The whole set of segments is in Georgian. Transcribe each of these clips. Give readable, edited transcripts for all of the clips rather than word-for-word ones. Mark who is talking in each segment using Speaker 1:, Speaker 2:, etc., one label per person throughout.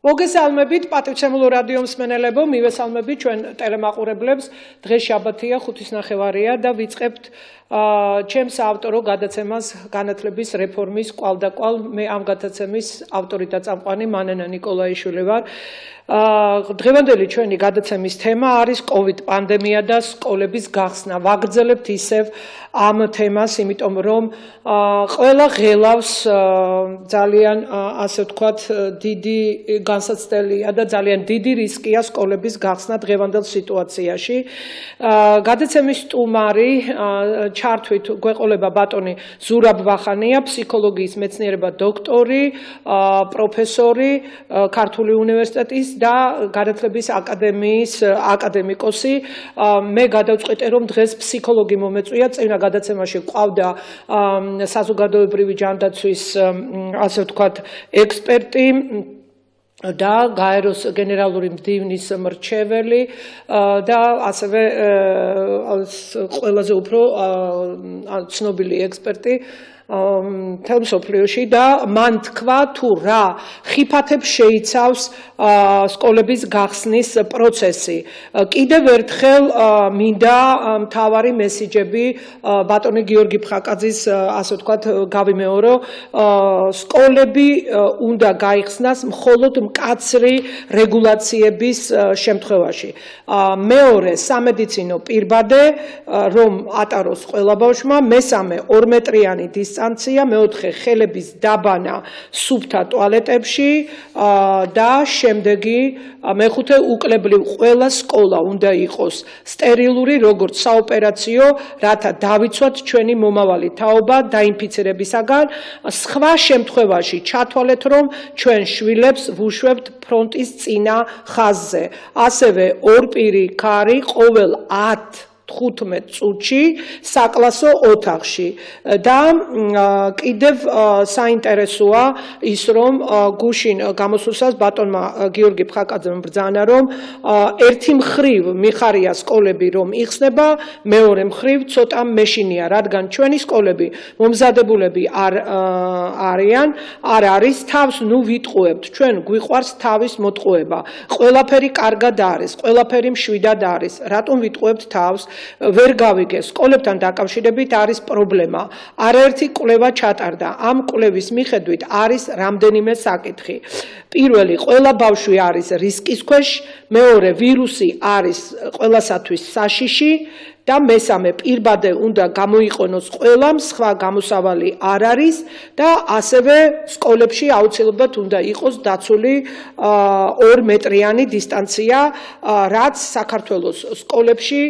Speaker 1: მოგესალმებით პატრიცემულო რადიო მსმენელებო, მივესალმებით ჩვენ ტელემაყურებლებს. დღეს შაბათია, 5:30 და ვიწყებთ ჩემს ავტორო გადაცემას განათლების რეფორმის კვალდაკვალ. მე ამ გადაცემის ავტორი და წამყვანი მანენა ნიკოლაიშვილი ვარ. დღევანდელი ჩვენი გადაცემის თემა არის COVID პანდემია და სკოლების გახსნა. ვაგრძელებთ ისევ ამ თემას, იმიტომ რომ ყველა ღელავს ძალიან ასე ვთქვათ დიდი განსაცდელია და ძალიან დიდი რისკია სკოლების გახსნა დღევანდელ სიტუაციაში. გადაცემის სტუმარი ჩართვით გვეყოლება ბატონი ზურაბ ვახანია, ფსიქოლოგიის მეცნიერება დოქტორი, პროფესორი ქართული უნივერსიტეტის და განათლების აკადემიის აკადემიკოსი. მე გადავწყვიტე რომ დღეს ფსიქოლოგი მომეწვია, წინა გადაცემაში ყავდა საზოგადოებრივი ჯანდაცვის ასე ვთქვათ ექსპერტი და გაეროს გენერალური მდივნის მრჩეველი და ასევე ყველაზე უფრო ცნობილი ექსპერტი მთელ მსოფლიოში და მან თქვა თუ რა ხიფათებს შეიცავს სკოლების გახსნის პროცესი. კიდევ ერთხელ მინდა მთავარი მესიჯები ბატონი გიორგი ფხაკაძის ასე ვთქვათ გავიმეორო, სკოლები უნდა გაიხსნას მხოლოდ მკაცრი რეგულაციების შემთხვევაში. მეორე, სამედიცინო პირბადე რომ ატაროს ყველა ბავშვმა, მესამე, 2 მეტრიანი დისტანცია, მეოთხე, ხელების დაბანა სუფთა ტუალეტებში და შემდეგი, მეხუთე, უკლებლივ ყველა სკოლა უნდა იყოს სტერილური, როგორც საოპერაციო, რათა დავიცვათ ჩვენი მომავალი თაობა დაინფიცირებისაგან. სხვა შემთხვევაში ჩათვალეთ, რომ ჩვენ შვილებს ვუშვებთ ფრონტის წინა ხაზზე. ასევე ორპირი ქარი ყოველ 10-15 წუთში საკლასო ოთახში და კიდევ საინტერესოა ის რომ გუშინ გამოსვლისას ბატონმა გიორგი ფხაკაძემ ბრძანა რომ ერთი მხრივ მიხარია სკოლები რომ იხსნება, მეორე მხრივ ცოტა მეშინია, რადგან ჩვენი სკოლები მომზადებულები არ არის თავს ვიტყუებთ, ჩვენ გვიყვარს თავის მოტყუება. ყველაფერი კარგად არის, ყველაფერი მშვიდად არის, რატომ ვიტყუებთ თავს? ვერ გავიგე, სკოლებთან დაკავშირებით არის პრობლემა. არაერთი კვლევა ჩატარდა. ამ კვლევის მიხედვით არის რამდენიმე საკითხი. პირველი, ყველა ბავშვი არის რისკის ქვეშ, მეორე, ვირუსი არის ყველასათვის საშიში და მესამე, პირბადე უნდა გამოიყენოს ყველამ, სხვა გამოსავალი არ არის და ასევე სკოლებში აუცილებლად უნდა იყოს დაცული 2 მეტრიანი დისტანცია, რაც საქართველოს სკოლებში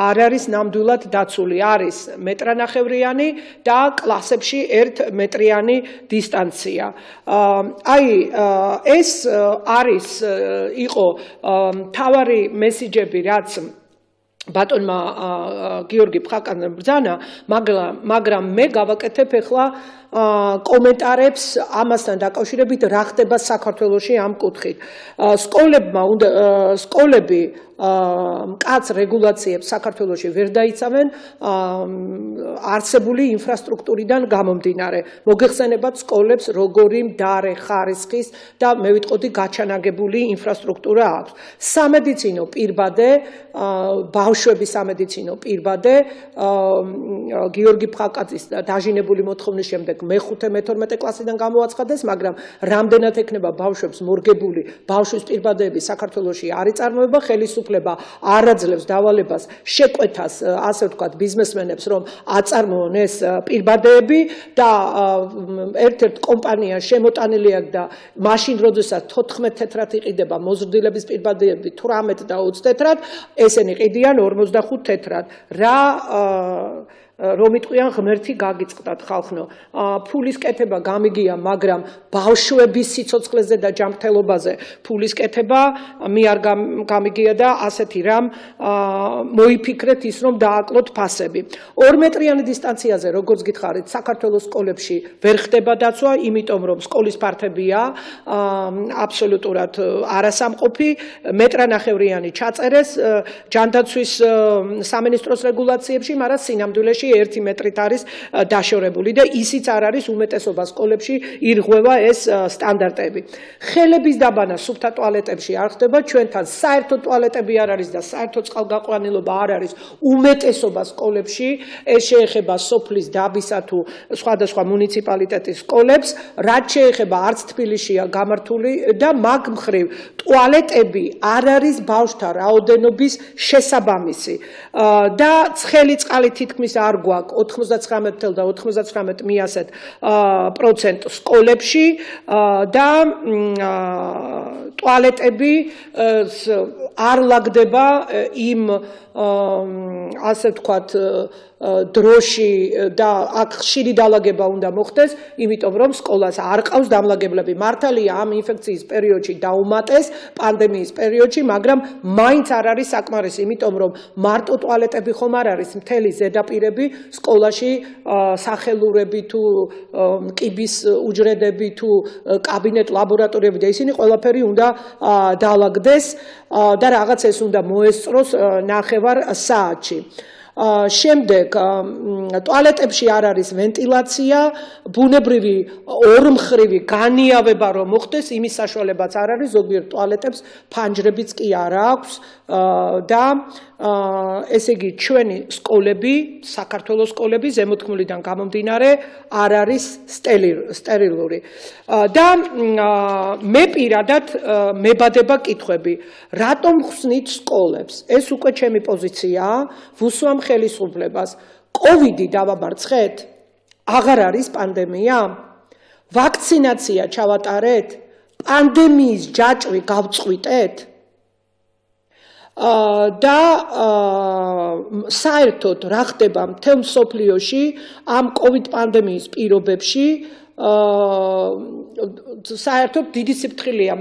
Speaker 1: არ არის ნამდვილად დაცული, არის 1.5 მეტრიანი და კლასებში 1 მეტრიანი დისტანცია. აი ეს იყო მთავარი მესიჯები, რაც ბატონმა გიორგი ფხაკაძემ ბრძანა, მაგრამ მე გავაკეთებ ახლა კომენტარებს ამასთან დაკავშირებით რა ხდება საქართველოში ამ კუთხით. სკოლები მკაც რეგულაციებს საქართველოში ვერ დაიცავენ არსებული ინფრასტრუქტურიდან გამომდინარე. მოგეხსენებათ სკოლებს როგორი მდარე ხარისხის და მე ვიტყოდი გაჩანაგებული ინფრასტრუქტურა აქვს. სამედიცინო პირბადე, ბავშვების სამედიცინო პირბადე გიორგი ფხაკაძის დაჟინებული მოთხოვნის შემდეგ მე-5, მე-12 კლასიდან გამოაცხადეს, მაგრამ რამდენად ექნება ბავშვებს მორგებული ბავშვის პირბადეები საქართველოში არ იწარმოება, ხელისუფლება არ აძლევს დავალებას შეკვეთას, ასე ვთქვათ, ბიზნესმენებს, რომ აწარმოონ ეს პირბადეები და ერთ-ერთ კომპანია შემოტანილი აქვს და მაშინ როდესაც 14 თეთრად იყიდება მოზრდილების პირბადეები 18 და 20 თეთრად, ესენი ყიდიან 45 თეთრად. რომ იტყვიან ღმერთი გაგიწყდათ ხალხნო. ფულის კეთება გამიგია, მაგრამ ბავშვების სიცოცხლეზე და ჯანმრთელობაზე ფულის კეთება მე არ გამიგია და ასეთი რამ მოიფიქრეთ ის რომ დააკლოთ ფასები. 2 მეტრიანი დისტანციაზე, როგორც გითხარით, საქართველოს სკოლებში ვერ ხდება დაცვა, იმიტომ რომ სკოლის ფართებია აბსოლუტურად არასამყოფი, 1.5 მეტრიანი ჩაწერეს ჯანდაცვის სამინისტროს რეგულაციებში, მაგრამ სინამდვილეში სკოლებში 1 მეტრით არის დაშორებული და ისიც არ არის უმეტესობა სკოლებში ირღვევა ეს სტანდარტები. ხელების დაბანა სუფთა ტუალეტებში არ ხდება, ჩვენთან საერთო ტუალეტები არ არის და საერთო წყალგაყვანილობა არ არის უმეტესობა სკოლებში. ეს შეეხება სოფლის დაბისა თუ სხვადასხვა მუნიციპალიტეტის სკოლებს, რაც შეეხება არც თბილისშია გამართული და მაგ მხრივ ტუალეტები არ არის ბავშვთა რაოდენობის შესაბამისი და ცხელი წყალი თითქმის არ გვაქვს 99.99% სკოლებში და ტუალეტები არ ლაგდება იმ ასე ვთქვათ დროში და აქ ხშირი დალაგება უნდა მოხდეს, იმიტომ რომ სკოლას არ ყავს დამლაგებლები. მართალია ამ ინფექციის პერიოდში დაუმატეს პანდემიის პერიოდში, მაგრამ მაინც არ არის საკმარისი, იმიტომ რომ მარტო ტუალეტები ხომ არ არის მთელი ზედაპირები სკოლაში სახელურები თუ კიბის უჯრედები თუ კაბინეტ ლაბორატორიები და ისინი ყველაფერი უნდა დაალაგდეს და რაღაც ეს უნდა მოესწროს ნახევარ საათში. შემდეგ ტუალეტებში არ არის ვენტილაცია, ბუნებრივი ორმხრივი განიავება რომ მოხდეს, იმის საშუალებაც არ არის, ზოგიერთ ტუალეტებს ფანჯრებიც კი არ აქვს და ესე იგი ჩვენი სკოლები, საქართველოს სკოლები ზემოთქმულიდან გამომდინარე არ არის სტერილური. და მე პირადად მებადება კითხვები, რატომ ხსნით სკოლებს? ეს უკვე ჩემი პოზიციაა, ვუსვამ ხელისუფლებას. კოვიდი დავამარცხეთ? აღარ არის პანდემია? ვაქცინაცია ჩავატარეთ? პანდემიის ჯაჭვი გავწყვიტეთ? და საერთოდ რა ხდება მთელ მსოფლიოში ამ კოვიდ პანდემიის პირობებში საერთოდ დიდი სიფრთხილეა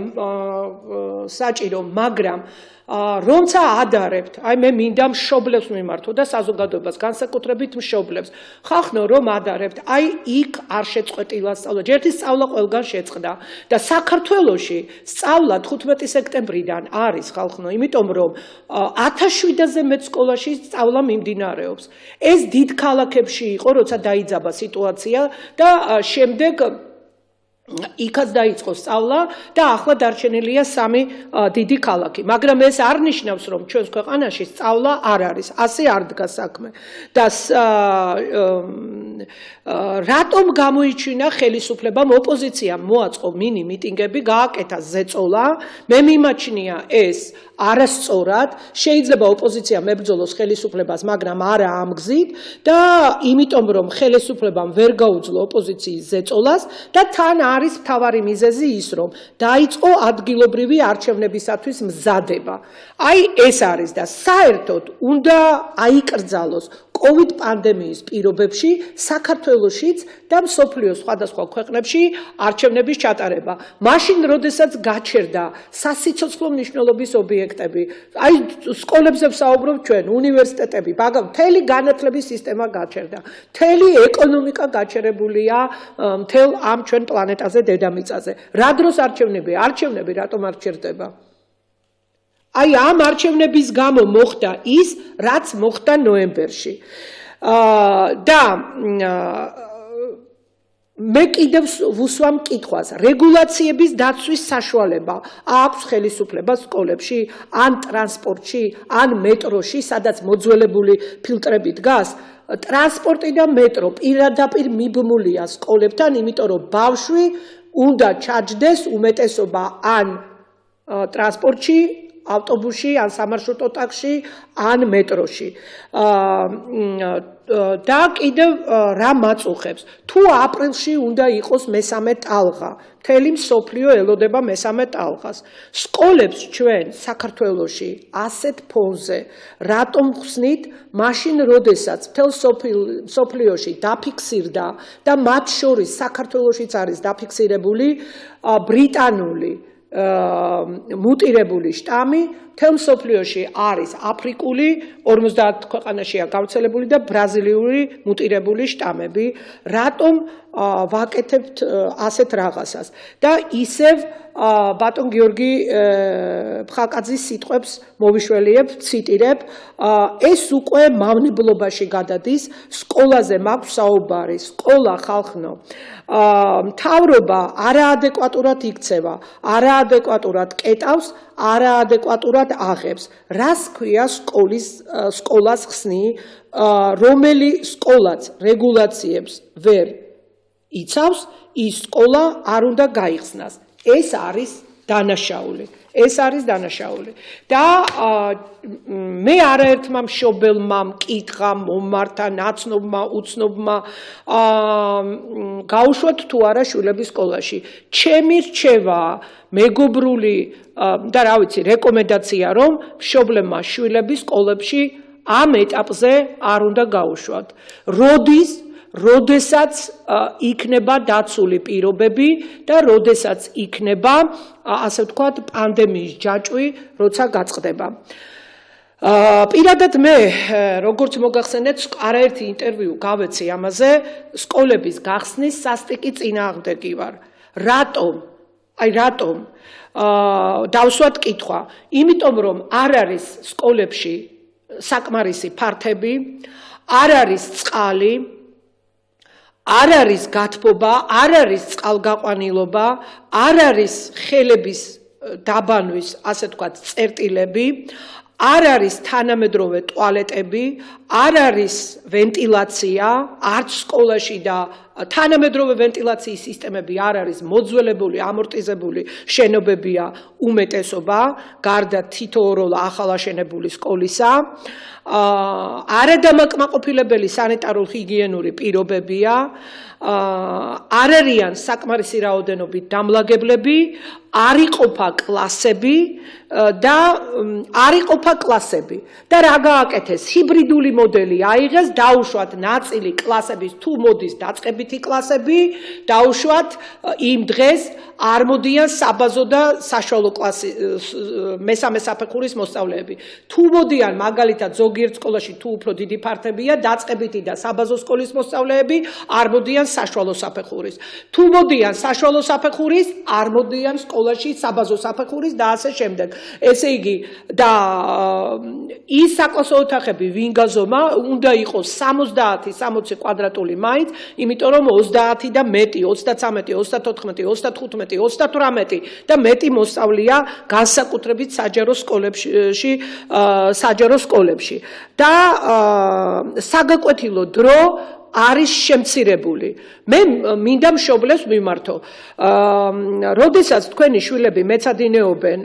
Speaker 1: საჭირო, მაგრამ რომცა ადარებთ, აი მე მინდა მშობლებს მიმართო და საზოგადოებას განსაკუთრებით მშობლებს. ხახნო რომ ადარებთ, აი იქ არ შეწყვეტილა სწავლა. ჯერთი სწავლა ყველგან შეწყდა და საქართველოში სწავლა 15 სექტემბრიდან არის ხალხნო, იმიტომ რომ 1700-ზე მეტ სკოლაში სწავლა მიმდინარეობს. ეს დიდ ქალაქებში იყო, როცა დაიძაბა სიტუაცია და შემდეგ იქაც დაიწყო სწავლა და ახლა დარჩენილია 3 დიდი ქალაქი. მაგრამ ეს არ ნიშნავს, რომ ჩვენს ქვეყანაში სწავლა არ არის. ასე არ დგას საქმე. და რატომ გამოიჩინა ხელისუფლებამ ოპოზიციამ მოაწყო მინი მიტინგები, გააკეთა ზეწოლა, მე მიმაჩნია ეს არასწორად, შეიძლება ოპოზიცია მებრძოლოს ხელისუფლებას, მაგრამ არა ამ გზით და იმიტომ რომ ხელისუფლებამ ვერ გაუძლო ოპოზიციის ზეწოლას და თან არის მთავარი მიზეზი ის, რომ დაიწყო ადგილობრივი არჩევნებისათვის მზადება. აი ეს არის და საერთოდ უნდა აიკრძალოს კოვიდ პანდემიის პირობებში საქართველოშიც და მსოფლიოს სხვადასხვა ქვეყნებში არჩევნების ჩატარება. მაშინ, როდესაც გაჩერდა სასიცოცხლო მნიშვნელობის ობიექტები, აი სკოლებზე ვსაუბრობ ჩვენ, უნივერსიტეტები, მთელი განათლების სისტემა გაჩერდა. მთელი ეკონომიკა გაჩერებულია მთელ ამ ჩვენ პლანეტაზე, დედამიწაზე. რა დროს არჩევნები? არჩევნები რატომ არ ჩერდება? აი ამ არჩევნების გამო მოხდა ის, რაც მოხდა ნოემბერში. და მე კიდევ ვუსვამ კითხვას, რეგულაციების დაცვის საშუალება აქვს ხელისუფლებას სკოლებში, ან ტრანსპორტში, ან მეტროში, სადაც მოძველებული ფილტრები დგას. ტრანსპორტი და მეტრო პირდაპირ მიბმულია სკოლებთან, იმიტომ რომ ბავშვი უნდა ჩაჯდეს უმეტესობა ან ტრანსპორტში, ავტობუსში, ან სამარშრუტო ტაქსში, ან მეტროში. და კიდევ რა მაწუხებს? თუ აპრილში უნდა იყოს მესამე ტალღა, მთელი მსოფლიო ელოდება მესამე ტალღას. სკოლებს ჩვენ საქართველოში ასეთ ფონზე რატომ ხსნით? მაშინ, როდესაც მთელ მსოფლიოში დაფიქსირდა და მათ შორის საქართველოშიც არის დაფიქსირებული ბრიტანული მუტირებული შტამი, მთელ მსოფლიოში არის აფრიკული, 50 ქვეყანაშია გავრცელებული და ბრაზილიური მუტირებული შტამები. რატომ ვაკეთებთ ასეთ რაღაცას და ისევ ბატონ გიორგი ფხაკაძის სიტყვებს მოვიშველიებ, ციტირებ, ეს უკვე მავნებლობაში გადადის, სკოლაზე მაქვს საუბარი, სკოლა ხალხნო. მთავრობა არაადეკვატურად იქცევა, არაადეკვატურად კეტავს, არაადეკვატურად აღებს. რას ქვია სკოლას ხსნი, რომელი სკოლაც რეგულაციებს ვერ იცავს, ის სკოლა არ უნდა გაიხსნას. ეს არის დანაშაული. ეს არის დანაშაული. და მე არაერთმა მშობელმა მკითხა, მომართა, ნაცნობმა, უცნობმა გაუშვათ თუ არა შვილების სკოლაში. ჩემი რჩევა, მეგობრული და რა ვიცი, რეკომენდაცია, რომ მშობლებმა შვილების სკოლებში ამ ეტაპზე არ უნდა გაუშვათ. როდესაც იქნება დაცული პირობები და როდესაც იქნება, ასე ვთქვათ, პანდემიის ჯაჭვი, როცა გაწყდება. პირადად მე, როგორც მოგახსენეთ, არაერთი ინტერვიუ გავეცი ამაზე, სკოლების გახსნის სასტიკი წინააღმდეგი ვარ. რატომ? დავსვათ კითხვა. იმიტომ რომ არ არის სკოლებში საკმარისი ფართები, არ არის წყალი, არ არის გათბობა, არ არის წყალგაყვანილობა, არ არის ხელების დაბანვის, ასე ვთქვათ, წერტილები, არ არის თანამედროვე ტუალეტები, არ არის ვენტილაცია, არც სკოლაში და თანამედროვე ვენტილაციის სისტემები არ არის მოძველებული, ამორტიზებული შენობებია უმეტესობა, გარდა თითოეულ ახალაშენებული სკოლისა. არადამაკმაყოფილებელი სანიტარულ-ჰიგიენური პირობებია, არ არიან საკმარისი რაოდენობით დამლაგებლები, არ იყოფა კლასები და რა გააკეთეს? ჰიბრიდული მოდელი აიღეს, დაუშვათ ნაწილი კლასების, თუ მოდის დაწყებითი კლასები, დაუშვათ იმ დღეს არ მოდიან საბაზო და საშუალო კლასის მესამე საფეხურის მოსწავლეები. თუ მოდიან მაგალითად ზოგიერთ სკოლაში თუ უფრო დიდი ფართებია, დაწყებითი და საბაზო სკოლის მოსწავლეები არ მოდიან საშუალო საფეხურის. თუ მოდიან საშუალო საფეხურის, არ მოდიან სკოლაში საბაზო საფეხურის და ასე შემდეგ. ესე იგი და ის საკლასო ოთახები ვინ გაზომა, უნდა იყოს 70-60 კვადრატული მაინც, იმიტომ რომ 30 და მეტი, 33, 34, 35, 38 და მეტი მოსწავლეა განსაკუთრებით საჯარო სკოლებში. და საგაკვეთილო დრო არის შემცირებული. მე მინდა მშობლებს მიმართო. როდესაც თქვენი შვილები მეცადინეობენ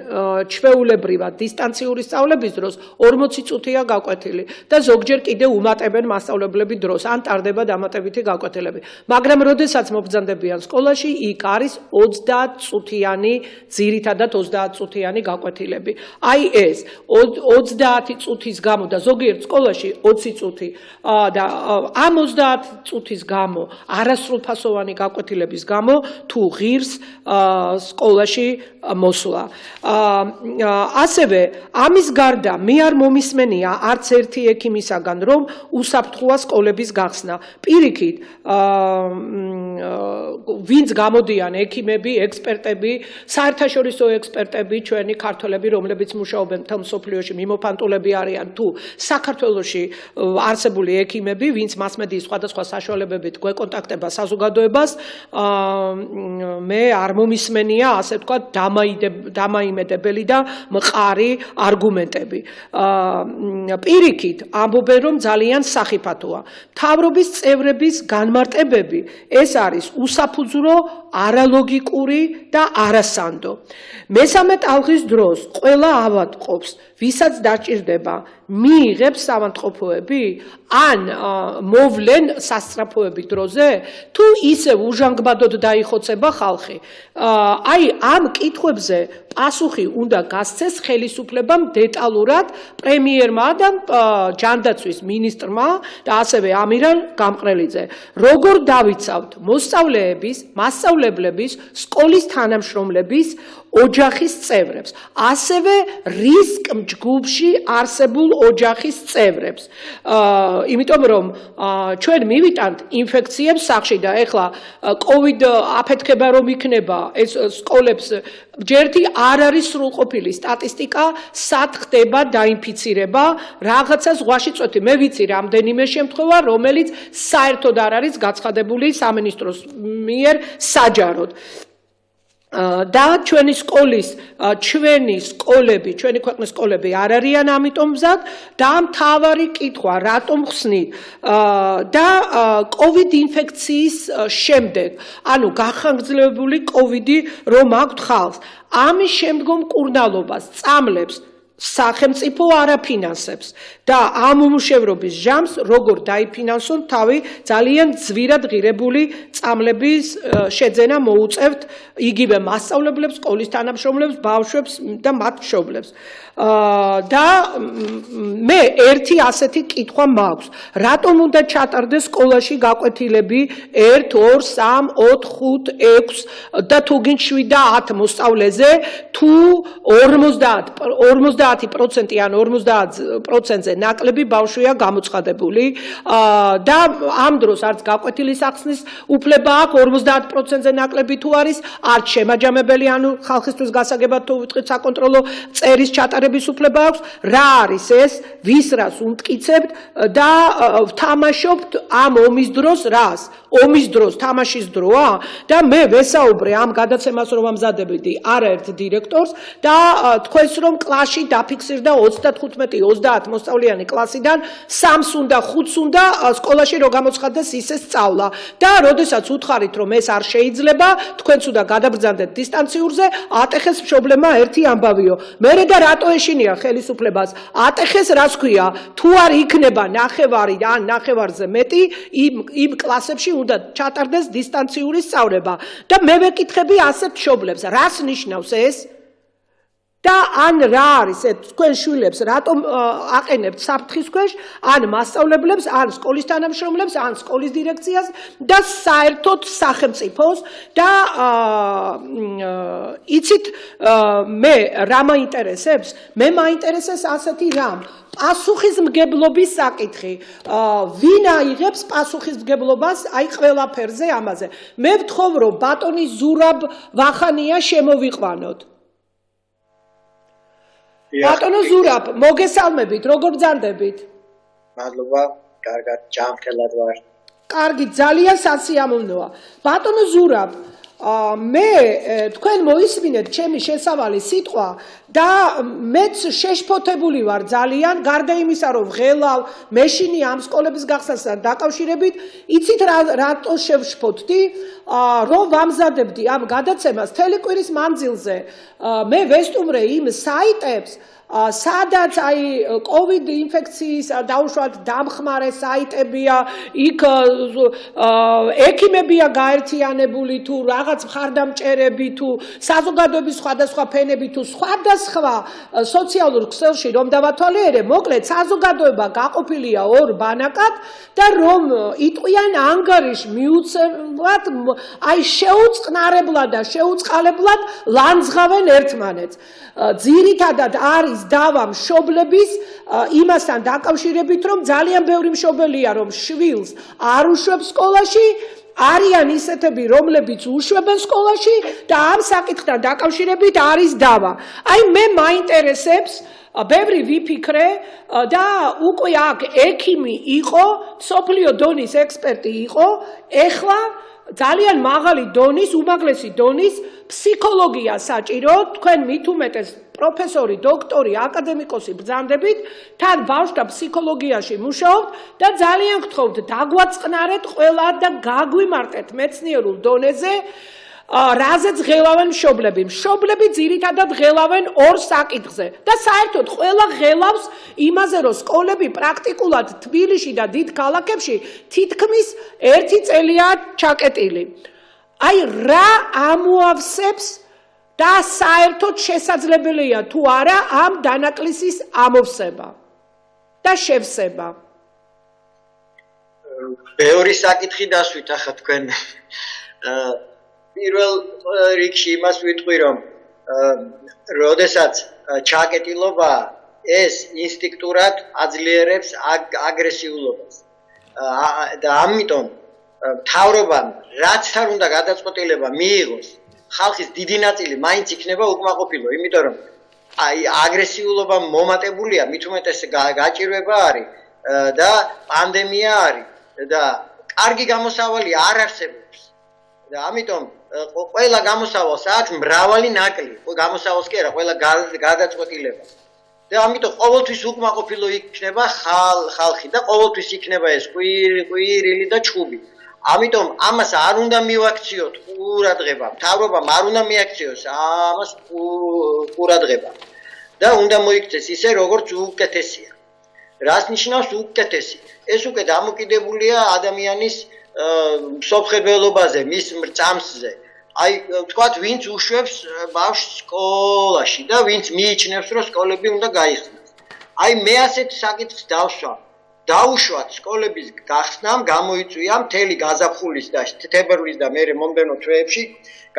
Speaker 1: ჩვეულებრივად დისტანციური სწავლების დროს 40 წუთია გაკვეთილი და ზოგჯერ კიდე უმატებენ მასწავლებლები დროს, ან ტარდება დამატებითი გაკვეთილები. მაგრამ როდესაც მობრძანდებიან სკოლაში, იქ არის 30 წუთიანი, ძირითადად 30 წუთიანი გაკვეთილები. აი ეს 30 წუთის გამო და ზოგიერთ სკოლაში 20 წუთი და ამ 30 წუთის გამო, არასრულფასოვანი გაკვეთილების გამო, თუ ღირს სკოლაში მოსვლა. ასევე ამის გარდა მე არ მომისმენია არც ერთი ექიმისაგან, რომ უსაფრთხოა სკოლების გახსნა. პირიქით, ვინც გამოდიან ექიმები, ექსპერტები, საერთაშორისო ექსპერტები, ჩვენი ქართველები, რომლებიც მუშაობენ მთელ მსოფლიოში, მიმოფანტულები არიან თუ საქართველოში არსებული ექიმები, ვინც მასმედიის სხვადასხვა საშუალებებით გვეკონტაქტება საზოგადოებას, მე არ მომისმენია, ასე ვთქვათ, დამაიმედებელი და მყარი არგუმენტები. პირიქით, ამბობენ, რომ ძალიან სახიფათოა. მთავრობის წევრების განმარტებები, ეს არის უსაფუძვრო, არალოგიკური და არასანდო. მესამე ტალღის დროს ყველა ავადმყოფს, ვისაც დაჭირდება, მიიღებს ავადმყოფოები, ან მოვლენ სასწრაფოების დროზე, თუ ისევ უჟანგბადოდ დაიხოცება ხალხი. აი ამ კითხვებზე პასუხი უნდა გასცეს ხელისუფლებამ დეტალურად პრემიერმა და ჯანდაცვის მინისტრმა და ასევე ამირან გამყრელიძე. როგორ დავიცავთ მოსწავლეების, მასწავლებლების, სკოლის თანამშრომლების, ოჯახის წევრებს, ასევე რისკ ჯგუფში არსებულ ოჯახის წევრებს. იმიტომ რომ ჩვენ მივიტანთ ინფექციებს სახში და ეხლა COVID აფეთქება რომ იქნება ეს სკოლებს ჯერთი არ არის სრულყოფილი სტატისტიკა სად ხდება დაინფიცირება რაღაცა ზღვაში წვეთი მე ვიცი რამდენიმე შემთხვევა რომელიც საერთოდ არ არის გაცხადებული სამინისტროს მიერ საჯაროდ და ჩვენი სკოლები, ჩვენი ქვეყნის სკოლები არ არიან ამიტომ მზად და მთავარი კითხვა რატომ ხსნით და COVID ინფექციის შემდეგ, ანუ გახანგრძლივებული COVID-ი რომ აქვთ ხალხს, ამის შემდგომ მკურნალობას წამლებს სახელმწიფო არაფინანსებს და ამ უმუშევრობის ჟამს როგორ დაიფინანსონ თავი ძალიან ძვირად ღირებული წამლების შეძენა მოუწევთ იგივე მასწავლებლებს, სკოლის თანამშრომლებს, ბავშვებს და მათ მშობლებს. და მე ერთი ასეთი კითხვა მაქვს. რატომ უნდა ჩატარდეს სკოლაში გაკვეთილები 1, 2, 3, 4, 5, 6 და თუ გინდ 7 და 10 მოსწავლეზე თუ 50% ან 50%-ზე ნაკლები ბავშვია გამოცხადებული და ამ დროს არც გაკვეთილის ახსნის უფლება აქვს 50%-ზე ნაკლები თუ არის არც შემაჯამებელი ანუ ხალხისთვის გასაგებად თუ ვიტყვით საკონტროლო წერის ჩატარების უფლება აქვს რა არის ეს ვის რას უმტკიცებთ და ვთამაშობთ ამ ომის დროს რას ომის დროს თამაშის დროა და მე ვესაუბრე ამ გადაცემას რომ ამზადებდი არაერთ დირექტორს და თქვენს რომ კლასში დაფიქსირდა 35-30 მოსწავლიანი კლასიდან 3-ს უნდა 5-ს უნდა სკოლაში რო გამოცხადდეს ისე სწავლა და როდესაც უთხარით რომ ეს არ შეიძლება თქვენც უნდა გადაბრძანდეთ დისტანციურზე ატეხეს მშობლებმა ერთი ამბავიო მერე და რატო ეშინია ხელისუფლებას ატეხეს რას ქვია თუ არ იქნება ნახევარი ან ნახევარზე მეტი იმ კლასებში უნდა ჩატარდეს დისტანციური სწავლება და მე ვეკითხები ასეთ მშობლებს რას ნიშნავს ეს და ან რა არის თქვენ შვილებს რატომ აყენებთ საფრთხის ქვეშ ან მასწავლებლებს ან სკოლის თანამშრომლებს ან სკოლის დირექციას და საერთოდ სახელმწიფოს და იცით მე რა მაინტერესებს მე მაინტერესებს ასეთი რამ პასუხისმგებლობის საკითხი ვინ აიღებს პასუხისმგებლობას აი ყველაფერზე ამაზე მე ვთხოვ რომ ბატონი ზურაბ ვახანია შემოვიყვანოთ ბატონო ზურაბ მოგესალმებით როგორ ბრძანდებით
Speaker 2: მადლობა კარგად ჯანმრთელად ვარ
Speaker 1: კარგი ძალიან სასიამოვნოა ბატონო ზურაბ მე თქვენ მოისმინეთ ჩემი შესავალი სიტყვა და მეც შეშფოთებული ვარ ძალიან გარდა იმისა რომ ღელავ მეშინი ამ სკოლების გახსნასთან დაკავშირებით იცით რატო შევშფოთდი რომ ვამზადებდი ამ გადაცემას თელეკვირის მანძილზე მე ვესტუმრე იმ საიტებს სადაც აი COVID ინფექციის დაუშვათ დამხმარე საიტებია იქ ექიმებია გაერთიანებული თუ რაღაც მხარდამჭერები თუ საზოგადოების სხვადასხვა ფენები თუ სხვადასხვა სოციალურ ქსელში რომ დავათვალიერე მოკლედ საზოგადოება გაყოფილია ორ ბანაკად და რომ იტყვიან ანგარიშ მიუცემლად აი შეუწყნარებლად და შეუწყალებლად ლანძღავენ ერთმანეთს ძირითადად არის დავა მშობლების იმასთან დაკავშირებით რომ ძალიან ბევრი მშობელია რომ შვილს არ უშვებს სკოლაში არიან ისეთები რომლებიც უშვებენ სკოლაში და ამ საკითხთან დაკავშირებით არის დავა აი მე მაინტერესებს ბევრი ვიფიქრე და უკვე აქ ექიმი იყო სოფლიო დონის ექსპერტი იყო ეხლა ძალიან მაღალი დონის, უმაღლესი დონის ფსიქოლოგია საჭირო, თქვენ მით უმეტეს პროფესორი, დოქტორი, აკადემიკოსი ბრძანდებით, თან ბავშვთა ფსიქოლოგიაში მუშაობთ და ძალიან გთხოვთ დაგვაწყნარეთ ყველა და გაგვიმარტეთ მეცნიერულ დონეზე რაზეც ღელავენ მშობლები. მშობლები ძირითადად ღელავენ ორ საკითხზე და საერთოდ ყველა ღელავს იმაზე, რომ სკოლები პრაქტიკულად თბილისში და დიდ ქალაქებში თითქმის 1 წელია ჩაკეტილი. აი რა ამოავსებს და საერთოდ შესაძლებელია თუ არა ამ დანაკლისის ამოვსება და შევსება.
Speaker 2: ბევრი საკითხი დასვით ახლა თქვენ პირველ რიგში იმას ვიტყვი რომ როდესაც ჩაკეტილობა ეს ინსტინქტურად აძლიერებს აგრესიულობას. და ამიტომ მთავრობამ რაც არ უნდა გადაწყვეტილება მიიღოს, ხალხის დიდი ნაწილი მაინც იქნება უკმაყოფილო, იმიტომ რომ აი აგრესიულობა მომატებულია, მით უმეტეს გაჭირვება არის და პანდემია არის და კარგი გამოსავალი არ არსებობს. და ამიტომ ყველა გამოსავალს აქვს მრავალი ნაკლი, გამოსავალს კი არა, ყველა გადაწყვეტილება. და ამიტომ ყოველთვის უკმაყოფილო იქნება ხალხი და ყოველთვის იქნება ეს ყვირილი და ჩხუბი. ამიტომ ამას არ უნდა მივაქციოთ ყურადღება, მთავრობამ არ უნდა მიაქციოს ამას ყურადღება და უნდა მოიქცეს ისე როგორც უკეთესია. რას ნიშნავს უკეთესი? ეს უკვე დამოკიდებულია ადამიანის მსოფლმხედველობაზე, მის მრწამსზე. აი თქვათ, ვინც უშვებს ბავშვს სკოლაში და ვინც მიიჩნევს, რომ სკოლები უნდა გაიხსნას. აი მე ასეთ საკითხს დაუშვათ სკოლების გახსნამ, გამოიწვია მთელი გაზაფხულის და თებერვლის და მერე მომდევნო თვეებში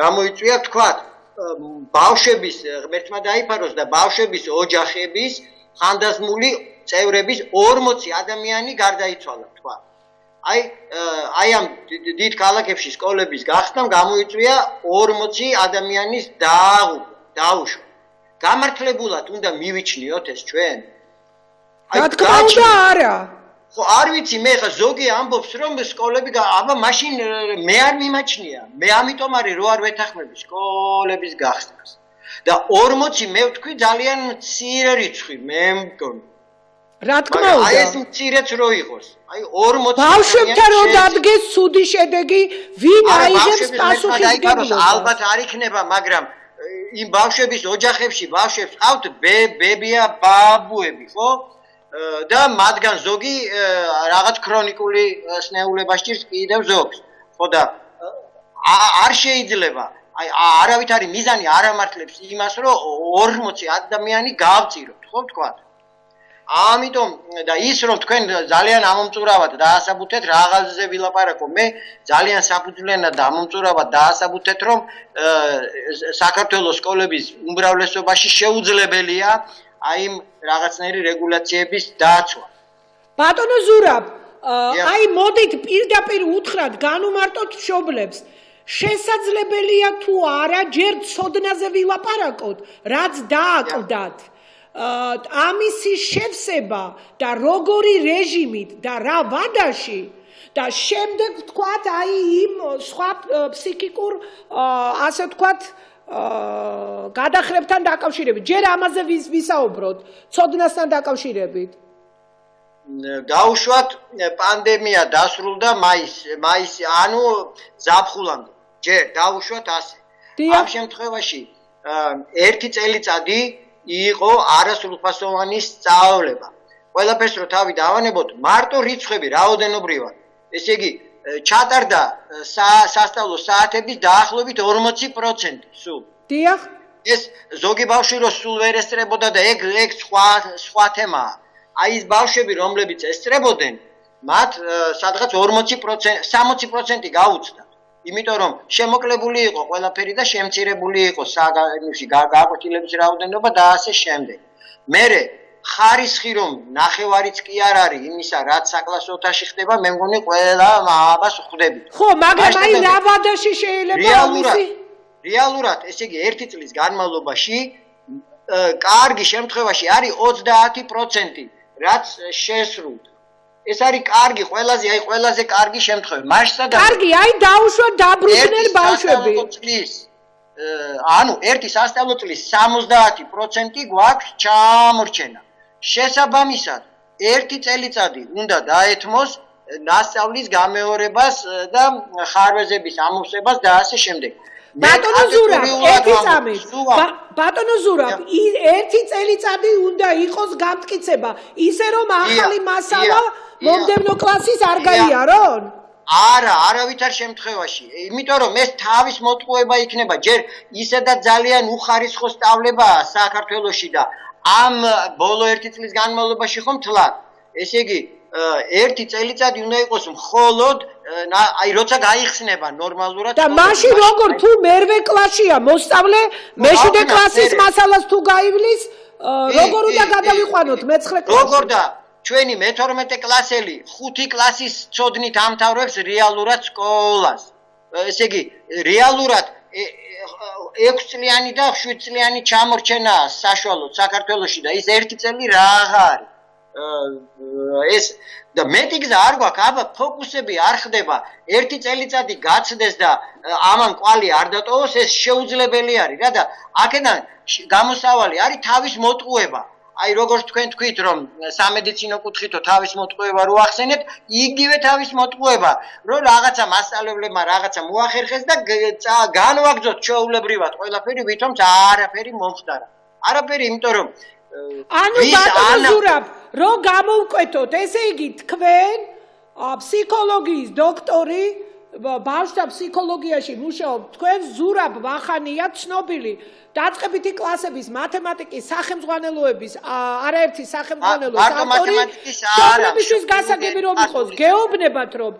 Speaker 2: გამოიწვია თქვათ ბავშვების ღმერთმა დაიფაროს და ბავშვების ოჯახების ხანდაზმული წევრების 40 ადამიანი გარდაიცვალა თქვა. აი ამ დიდ ქალაქებში სკოლების გახსნამ გამოიწვია 40 ადამიანის დაუშვა. გამართლებულად უნდა მივიჩნიოთ ეს ჩვენ.
Speaker 1: რა თქმა უნდა არა.
Speaker 2: ხო არ ვიცი მე ხა ზოგი ამბობს რომ სკოლები აბა მაშინ მე არ მიმაჩნია. მე ამიტომ არის რო არ ვეთანხმები სკოლების გახსნას. და 40 მე ვთქვი ძალიან მცირე რიცხვი მე მგონი.
Speaker 1: რა თქმა უნდა.
Speaker 2: აი ეს მცირეც რო იყოს. აი 40
Speaker 1: ბავშვებთან რო დადგეს ცუდი შედეგი, ვინ აიღებს პასუხისმგებლობას?
Speaker 2: ალბათ არ იქნება, მაგრამ იმ ბავშვების ოჯახებში ბავშვებს ყავთ ბებია, ბაბუები, ხო? და მათგან ზოგი რაღაც ქრონიკული სნეულება სჭირს კიდევ ზოგს. ხო და არ შეიძლება აი არავითარი მიზანი არ ამართლებს იმას, რომ 40 ადამიანი გავწიროთ, ხო ვთქვათ? ამიტომ და ის რომ თქვენ ძალიან ამომწურავად დაასაბუთეთ რაღაცზე ვილაპარაკო, მე ძალიან საფუძვლიანად ამომწურავად დაასაბუთეთ, რომ საქართველოს სკოლების უმრავლესობაში შეუძლებელია აი რაღაცნაირი რეგულაციების დაცვა.
Speaker 1: ბატონო ზურაბ, აი მოდით პირდაპირ უთხრათ, განუმარტოთ მშობლებს. შესაძლებელია თუ არა ჯერ ცოდნაზე ვილაპარაკოთ, რაც დააკლდათ. ამისი შევსება და როგორი რეჟიმით და რა ვადაში და შემდეგ თქვათ აი იმ სხვა ფსიქიკურ ასე თქვათ გადახრებთან დაკავშირებით. ჯერ ამაზე ვისაუბროთ, ცოდნასთან დაკავშირებით.
Speaker 2: დაუშვათ პანდემია დასრულდა მაისი, ანუ ზაფხულამდე. ჯერ დაუშვათ ასე. ამ შემთხვევაში ერთი წელიწადი იყო არასრულფასოვანი სწავლება. ყველაფერს რო თავი დავანებოთ, მარტო რიცხვები რაოდენობრივად. ესე იგი, ჩატარდა სასწავლო საათების დაახლოებით 40% სულ.
Speaker 1: დიახ.
Speaker 2: ეს ზოგი ბავშვი რო სულ ვერ ესწრებოდა და ეგ სხვა თემაა. აი ეს ბავშვები, რომლებიც ესწრებოდნენ, მათ სადღაც 40%, 60% გაუწდა. იმიტომ რომ შემოკლებული იყო ყველაფერი და შემცირებული იყო გააკვეთილების რაოდენობა და ასე შემდეგ. მერე ხარისხი რომ ნახევარიც კი არ არის იმისა, რაც საკლასო ოთახში ხდება, მე მგონი ყველა ამას ხვდებით.
Speaker 1: ხო, მაგრამ აი რა ვადაში შეიძლება ამისი?
Speaker 2: რეალურად, ესე იგი, ერთი წლის განმავლობაში კარგი შემთხვევაში არის 30%, რაც შესრულდა. ეს არის კარგი, ყველაზე კარგი შემთხვევა. მასშტაბი.
Speaker 1: კარგი, აი დაუშვა დაბრუნდნენ ბავშვები. ანუ ერთი სასწავლო წლის 70% გვაქვს ჩამორჩენა. შესაბამისად, ერთი წელიწადი უნდა დაეთმოს ნასწავლის გამეორებას და ხარვეზების ამოვსებას და ასე შემდეგ. ბატონო ზურაბ, ერთი წამით. ბატონო ზურაბ, ერთი წელიწადი უნდა იყოს გამტკიცება, ისე რომ ახალი მასალა მომდევნო კლასის არ გაიარონ?
Speaker 2: არა, არავითარ შემთხვევაში. იმიტომ რომ ეს თავის მოტყუება იქნება, ჯერ ისედაც ძალიან უხარისხო სწავლებაა საქართველოში და ამ ბოლო ერთი წლის განმავლობაში ხომ თლად. ესე იგი, ერთი წელიწადი უნდა იყოს მხოლოდ აი როცა გაიხსნება ნორმალურად
Speaker 1: და მაშინ როგორ თუ მერვე კლასია მოსწავლე მეშვიდე კლასის მასალას თუ გაივლის როგორ უნდა გადავიყვანოთ მე-9 კლასში?
Speaker 2: როგორ და ჩვენი მე-12 კლასელი 5 კლასის ცოდნით ამთავრებს რეალურად სკოლას. ესე იგი, რეალურად 6 წლიანი და 7 წლიანი ჩამორჩენაა საშუალოდ საქართველოში და ის 1 წელი რაღა არის. ეს და მეტი გზა არ გვაქვს, აბა ფოკუსები არ ხდება. 1 წელიწადი გაცდეს და ამან კვალი არ დატოვოს, ეს შეუძლებელი არის რა და აქედან გამოსავალი არის თავის მოტყუება. აი როგორც თქვენ თქვით რომ სამედიცინო კუთხითო თავის მოტყუება რო ახსენეთ, იგივე თავის მოტყუება, რომ რაღაცა მასწავლებლებმა რაღაცა მოახერხეს და განვაგრძოთ ჩვეულებრივად ყველაფერი, ვითომც არაფერი მომხდარა. არაფერი, იმიტომ რომ
Speaker 1: ანუ ბატონო ზურაბ, რო გამოვკვეთოთ, ესე იგი თქვენ ფსიქოლოგიის დოქტორი, ბავშვთა ფსიქოლოგიაში მუშაობთ, თქვენ ზურაბ ვახანია ცნობილი დაწყებითი კლასების მათემატიკის სახელმძღვანელოების არაერთი სახელმძღვანელოს ავტორი, მშობლებისთვის გასაგები რომ იყოს, გეუბნებათ რომ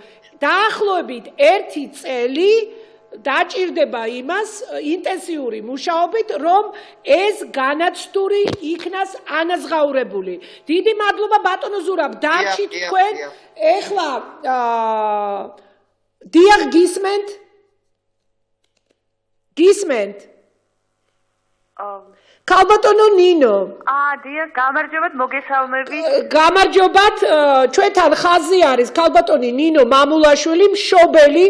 Speaker 1: დაახლოებით 1 წელი დაჭირდება იმას ინტენსიური მუშაობით, რომ ეს განაცდური იქნას ანაზღაურებული. დიდი მადლობა ბატონო ზურაბ, დარჩით თქვენ. ეხლა დიახ, გისმენთ? გისმენთ? ქალბატონო ნინო.
Speaker 3: დიახ, გამარჯობათ, მოგესალმებით.
Speaker 1: გამარჯობათ, ჩვენთან ხაზი არის ქალბატონი ნინო მამულაშვილი, მშობელი,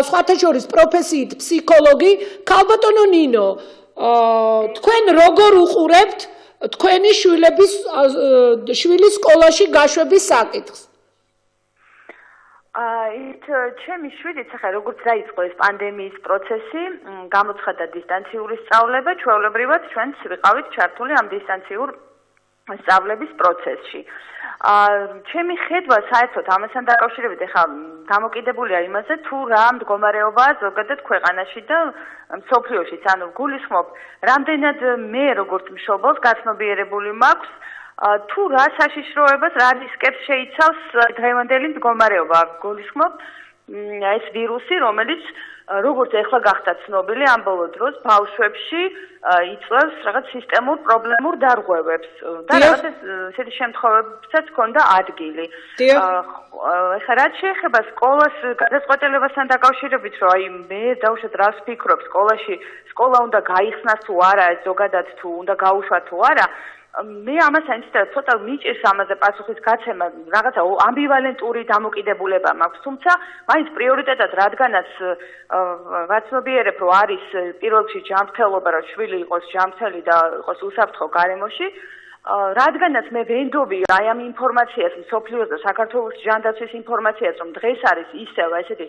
Speaker 1: სხვათა შორის პროფესიით ფსიქოლოგი. ქალბატონო ნინო, თქვენ როგორ უყურებთ თქვენი შვილის სკოლაში გაშვების საკითხს?
Speaker 3: ჩემი შვილიც ახლა როგორც დაიწყო ეს პანდემიის პროცესი, გამოცხადდა დისტანციური სწავლება, ჩვეულებრივად ჩვენც ვიყავით ჩართული ამ დისტანციურ სწავლების პროცესში. ჩემი ხედვა საერთოდ ამასთან დაკავშირებით ახლა დამოკიდებულია იმაზე, თუ რა მდგომარეობაა ზოგადად ქვეყანაში და მსოფლიოშიც, ანუ გულისხმობ, რამდენად მე როგორც მშობელს გაცნობიერებული მაქვს თუ რა საშიშროებას, რა რისკებს შეიცავს დღევანდელი მდგომარეობა. გულისხმობ ეს ვირუსი, რომელიც როგორც ახლა გახდა ცნობილი ამ ბოლო დროს ბავშვებში იწვევს რაღაც სისტემურ პრობლემურ დარღვევებს და რაღაც ესეთი შემთხვევებსაც ჰქონდა ადგილი. ეხლა რაც შეეხება სკოლას გადაწყვეტილებასთან დაკავშირებით, რომ აი მე დავუშვათ რას ვფიქრობ სკოლა უნდა გაიხსნას თუ არა, ზოგადად თუ უნდა გაუშვათ თუ არა, მე ამასთან ერთად ცოტა მიჭირს ამაზე პასუხის გაცემა, რაღაცა ამბივალენტური დამოკიდებულება მაქვს, თუმცა მაინც პრიორიტეტად რადგანაც ვაცნობიერებ, რომ არის პირველ რიგში ჯანმრთელობა, რომ შვილი იყოს ჯანმრთელი და იყოს უსაფრთხო გარემოში, რადგანაც მე ვენდობი აი ამ ინფორმაციას მსოფლიოს და საქართველოს ჯანდაცვის ინფორმაციას, რომ დღეს არის ისევ ესეთი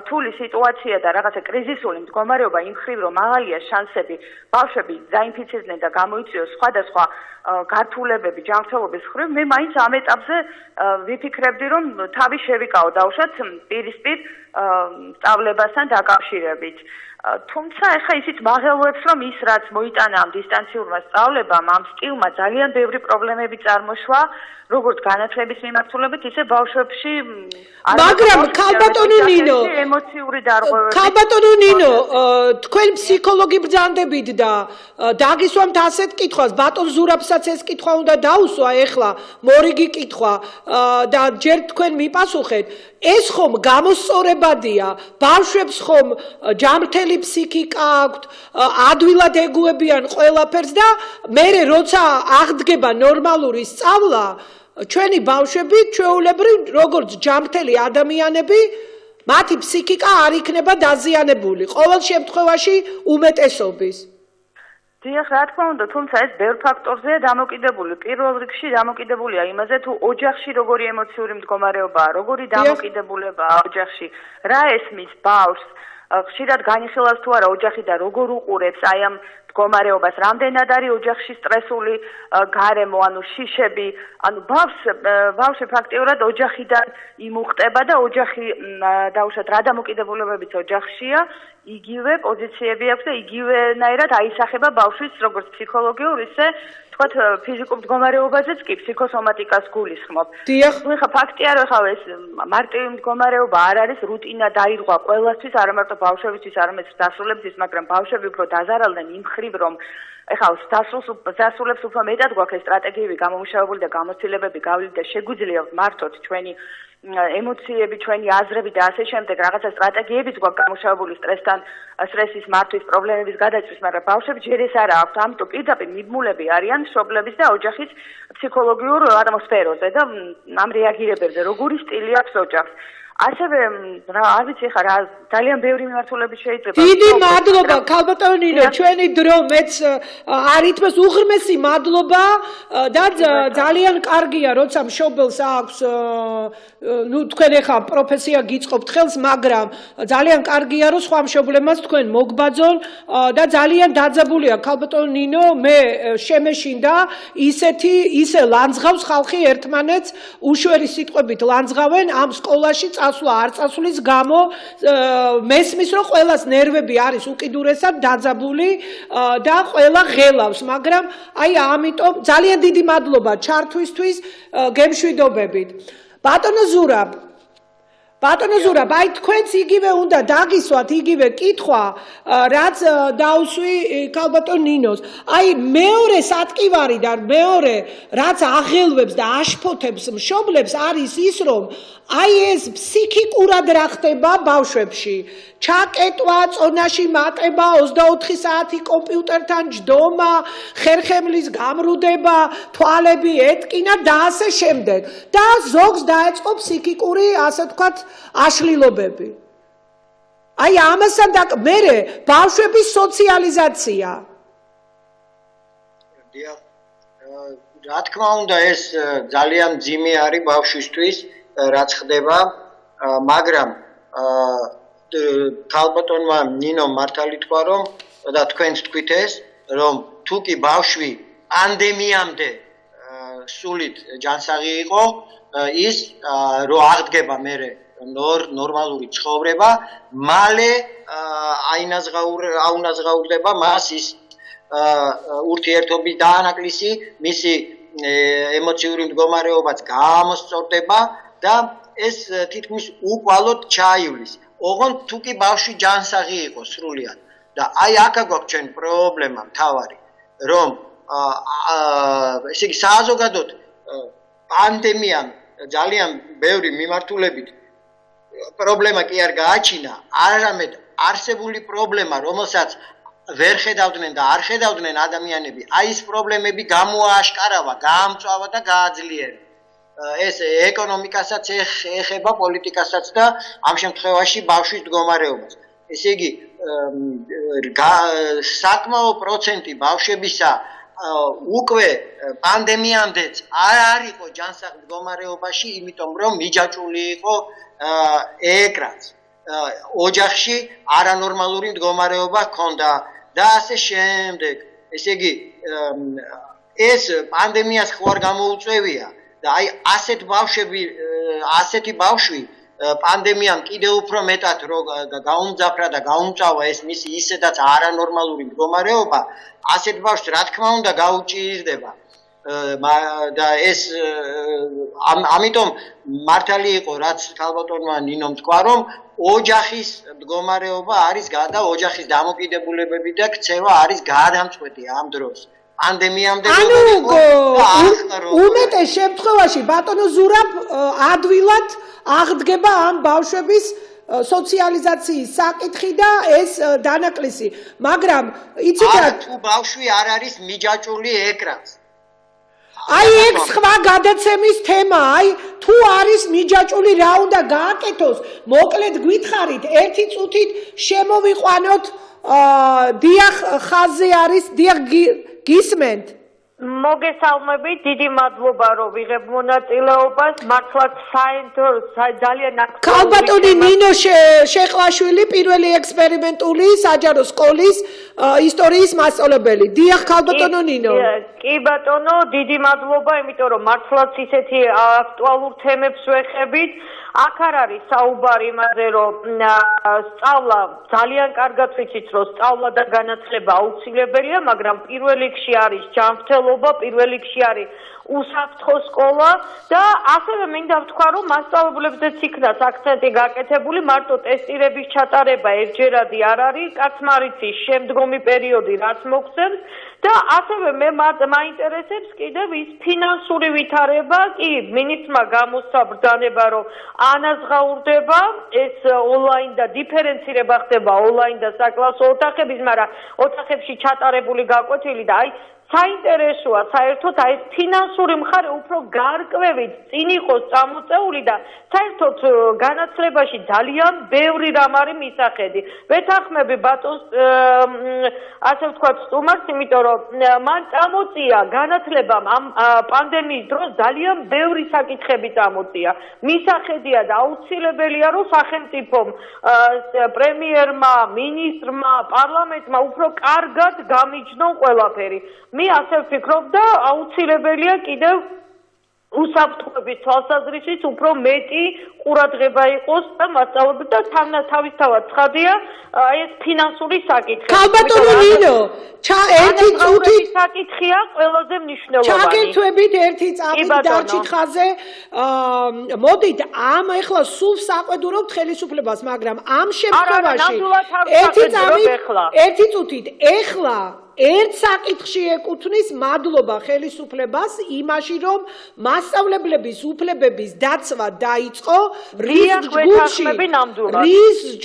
Speaker 3: რთული სიტუაცია და რაღაცა კრიზისული მდგომარეობა იმ ხრივ, რომ მაღალია შანსები ბავშვები დაინფიცირდნენ და გამოიწვიოს სხვადასხვა გართულებები ჯანმრთელობის ხრივ, მე მაინც ამ ეტაპზე ვიფიქრებდი, რომ თავი შევიკავო დავუშვათ პირისპირ სწავლებასთან დაკავშირებით. თუმცა ეხა ისიც მაღელვებს, რომ ის რაც მოიტანა ამ დისტანციურმა სწავლებამ, ამ სტილმა ძალიან ბევრი პრობლემები წარმოშვა, როგორც განათლების მიმართულებით, ისე ბავშვებში.
Speaker 1: მაგრამ ქალბატონო ნინო,
Speaker 3: ემოციური დარღვევები.
Speaker 1: ქალბატონო ნინო, თქვენ ფსიქოლოგი ბრძანდებით და დაგისვამთ ასეთ კითხვას, ბატონ ზურაბსაც ეს კითხვა უნდა დაუსვა ეხლა, მორიგი კითხვა და ჯერ თქვენ მიპასუხეთ. ეს ხომ გამოსწორებადია, ბავშვებს ხომ ჯანმრთელი ფსიქიკა აქვთ, ადვილად ეგუებიან ყველაფერს და მერე როცა აღდგება ნორმალური სწავლა, ჩვენი ბავშვები ჩვეულებრივ როგორც ჯანმრთელი ადამიანები, მათი ფსიქიკა არ იქნება დაზიანებული, ყოველ შემთხვევაში უმეტესობის.
Speaker 3: დიახ, რა თქმა უნდა, თუმცა ეს ბევრ ფაქტორზეა დამოკიდებული. პირველ რიგში დამოკიდებულია იმაზე, თუ ოჯახში როგორი ემოციური მდგომარეობაა, როგორი დამოკიდებულებაა ოჯახში, რა ესმის ბავშვს, ხშირად განიხილავს თუ არა ოჯახი და როგორ უყურებს აი ამ მდგომარეობას, რამდენად არის ოჯახში სტრესული გარემო, ანუ შიშები, ანუ ბავშვი ფაქტიურად ოჯახიდან იმუხტება და ოჯახი დაუშვათ რა დამოკიდებულებებიც ოჯახშია, იგივე პოზიციები აქვს და იგივენაირად აისახება ბავშვის როგორც ფსიქოლოგიურ, ისე თქვათ ფიზიკურ მდგომარეობაზეც კი ფსიქოსომატიკას გულისხმობ.
Speaker 1: დიახ.
Speaker 3: ხა ფაქტია, რომ ხა ეს მარტივი მდგომარეობა არ არის, რუტინა დაირღვა ყველასთვის, არა მარტო ბავშვებისთვის, არამედ დასრულებისთვის, მაგრამ ბავშვები უფრო დაზარალდნენ იმ ხრივ, მხრივ რომ ეხლა დასრულებს უფრო მეტად გვაქვს ეს სტრატეგიები გამომუშავებული და გამოცდილებები გავლით და შეგვიძლია მართოთ ჩვენი ემოციები, ჩვენი აზრები და ასე შემდეგ რაღაცა სტრატეგიებიც გვაქვს გამომუშავებული სტრესის მართვის პრობლემების გადაჭრის, მაგრამ ბავშვებს ჯერ ეს არა აქვთ, ამიტომ პირდაპირ მიბმულები არიან მშობლების და ოჯახის ფსიქოლოგიურ ატმოსფეროზე და ამ რეაგირებებზე, როგორი სტილი აქვს ოჯახს. ასევე არ ვიცი ხა რა ძალიან ბევრი მიმართულებით შეიძლება.
Speaker 1: დიდი მადლობა ქალბატონო ნინო, ჩვენი დრო მეც არ ითმის უღრმესი მადლობა და ძალიან კარგია როცა მშობელს აქვს ნუ თქვენ ეხა პროფესია გიწყობთ ხელს, მაგრამ ძალიან კარგია რომ სხვა მშობლებმაც თქვენ მოგბაძონ და ძალიან დაძაბულია ქალბატონო ნინო, მე შემეშინდა ისე ლანძღავს ხალხი ერთმანეთს უშვერი სიტყვებით ლანძღავენ ამ სკოლაში წასვლა არ წასვლის გამო მესმის რომ ყველას ნერვები არის უკიდურესად დაძაბული და ყველა ღელავს, მაგრამ აი ამიტომ ძალიან დიდი მადლობა ჩართვისთვის, გემშვიდობებით. ბატონო ზურაბ, აი თქვენც იგივე უნდა დაგისვათ იგივე კითხვა, რაც დაუსვი ქალბატონ ნინოს. აი მეორე სატკივარი და მეორე რაც აღელვებს და აშფოთებს მშობლებს არის ის, რომ აი ეს ფსიქიკურად რა ხდება ბავშვებში. ჩაკეტვა, წონაში მატება, 24 საათი კომპიუტერთან ჯდომა, ხერხემლის გამრუდება, თვალები ეტკინა და ასე შემდეგ. და ზოგს დაეწყო ფსიქიკური, ასე ვთქვათ, აშლილობები. აი ამასთან მერე ბავშვების სოციალიზაცია.
Speaker 2: რა თქმა უნდა ეს ძალიან მძიმე არის ბავშვისთვის, რაც ხდება, მაგრამ ქალბატონმა ნინო მართალი თქვა რომ და თქვენც თქვით ეს რომ თუ კი ბავშვი პანდემიამდე სულით ჯანსაღი იყო ის რო აღდგება მერე ნორმალური ცხოვრება მალე აუნაზღაურდება მას ის ურთიერთობის დაანაკლისი მისი ემოციური მდგომარეობაც გამოსწორდება და ეს თითქმის უკვალოდ ჩაივლის. ოღონდ თუ კი ბავშვი ჯანსაღი იყოს სრულიად და აი აქ გვაქვს ჩვენ პრობლემა მთავარი რომ ესე იგი საზოგადოდ პანდემიამ ძალიან ბევრი მიმართულებით პრობლემა კი არ გააჩინა, არამედ არსებული პრობლემა, რომელსაც ვერ ხედავდნენ და არ ხედავდნენ ადამიანები, აი ეს პრობლემები გამოააშკარავა, გაამწვავა და გააძლიერა. ეს ეკონომიკასაც ეხება, პოლიტიკასაც და ამ შემთხვევაში ბავშვის მდგომარეობას. ესე იგი, საკმაო პროცენტი ბავშვებისა უკვე პანდემიამდეც არ იყო ჯანსაღ მდგომარეობაში, იმიტომ რომ მიჯაჭვული იყო ეკრანს. ოჯახში არანორმალური მდგომარეობა ჰქონდა და ასე შემდეგ. ესე იგი, ეს პანდემიას ხო არ გამოუწევია და აი ასეთი ბავშვი პანდემიამ კიდევ უფრო მეტად გაუმძაფრა და გაუმწავა ეს მისი ისედაც არანორმალური მდგომარეობა, ასეთ ბავშვს რა თქმა უნდა გაუჭირდება და ეს ამიტომ მართალი იყო რაც ქალბატონმა ნინომ თქვა რომ ოჯახის მდგომარეობა არის და ოჯახის დამოკიდებულებები და ქცევა არის გადამწყვეტი ამ დროს. პანდემიამდე
Speaker 1: უმეტეს შემთხვევაში ბატონო ზურაბ ადვილად აღდგება ამ ბავშვების სოციალიზაციის საკითხი და ეს დანაკლისი, მაგრამ იცით რა
Speaker 2: თუ ბავშვი არ არის მიჯაჭვული ეკრანს.
Speaker 1: აი ეგ სხვა გადაცემის თემა, აი თუ არის მიჯაჭვული რა უნდა გააკეთოს, მოკლედ გითხარით, ერთი წუთით შემოვიყვანოთ, დიახ ხაზზე არის, დიახ გისმენთ?
Speaker 4: მოგესალმებით, დიდი მადლობა რომ ვიღებ მონაწილეობას, მართლაც ძალიან აქტუალური.
Speaker 1: ქალბატონი ნინო შეყლაშვილი, პირველი ექსპერიმენტული საჯარო სკოლის ისტორიის მასწავლებელი. დიახ, ქალბატონო ნინო.
Speaker 4: კი ბატონო, დიდი მადლობა, იმიტომ რომ მართლაც ისეთი აქტუალურ თემებს ვეხებით. აქ არ არის საუბარი იმაზე, რომ სწავლა ძალიან კარგად ვიცით, რომ სწავლა და განათლება აუცილებელია, მაგრამ პირველ რიგში არის ჯანმრთელობა, პირველ რიგში არის უსაფრთხო სკოლა და ასევე მინდა ვთქვა, რომ მასწავლებლებზეც იქნას აქცენტი გაკეთებული, მარტო ტესტირების ჩატარება ერთჯერადი არ არის, კაცმარიცის შემდგომი პერიოდი რაც მოგცემს და ასევე მე მაინტერესებს კიდევ ის ფინანსური ვითარება, კი, მინისტრმა გამოსცა ბრძანება, რომ ანაზღაურდება ეს ონლაინ და დიფერენცირება ხდება ონლაინ და საკლასო ოთახების, მაგრამ ოთახებში ჩატარებული გაკვეთილი და საინტერესოა საერთოდ ეს ფინანსური მხარე უფრო გარკვევით წინ იყოს წამოწეული და საერთოდ განათლებაში ძალიან ბევრი რამ არის მისახედი. ვეთანხმები ბატონს ასე ვთქვათ სტუმარს, იმიტომ რომ მან წამოწია განათლებამ ამ პანდემიის დროს ძალიან ბევრი საკითხები წამოწია. მისახედია და აუცილებელია რომ სახელმწიფომ, პრემიერმა, მინისტრმა, პარლამენტმა უფრო კარგად გამიჯნონ ყველაფერი. მე ასე ვფიქრობ და აუცილებელია კიდევ უსაფრთხოების თვალსაზრისით უფრო მეტი ყურადღება იყოს და მასწავლებლებს და თავისთავად ცხადია ეს ფინანსური საკითხი.
Speaker 1: ქალბატონო ნინო, ერთი წუთი
Speaker 4: საკითხია ყველაზე მნიშვნელოვანი.
Speaker 1: ჩაგერთვებით ერთი წამით დარჩით ხაზე. მოდით ამ ეხლა სულ საყვედურობთ ხელისუფლებას, მაგრამ ამ შემთხვევაში ერთი წუთით ეხლა ერთ საკითხში ეკუთვნის მადლობა ხელისუფლებას იმაში, რომ მასწავლებლების უფლებების დაცვა დაიწყო რის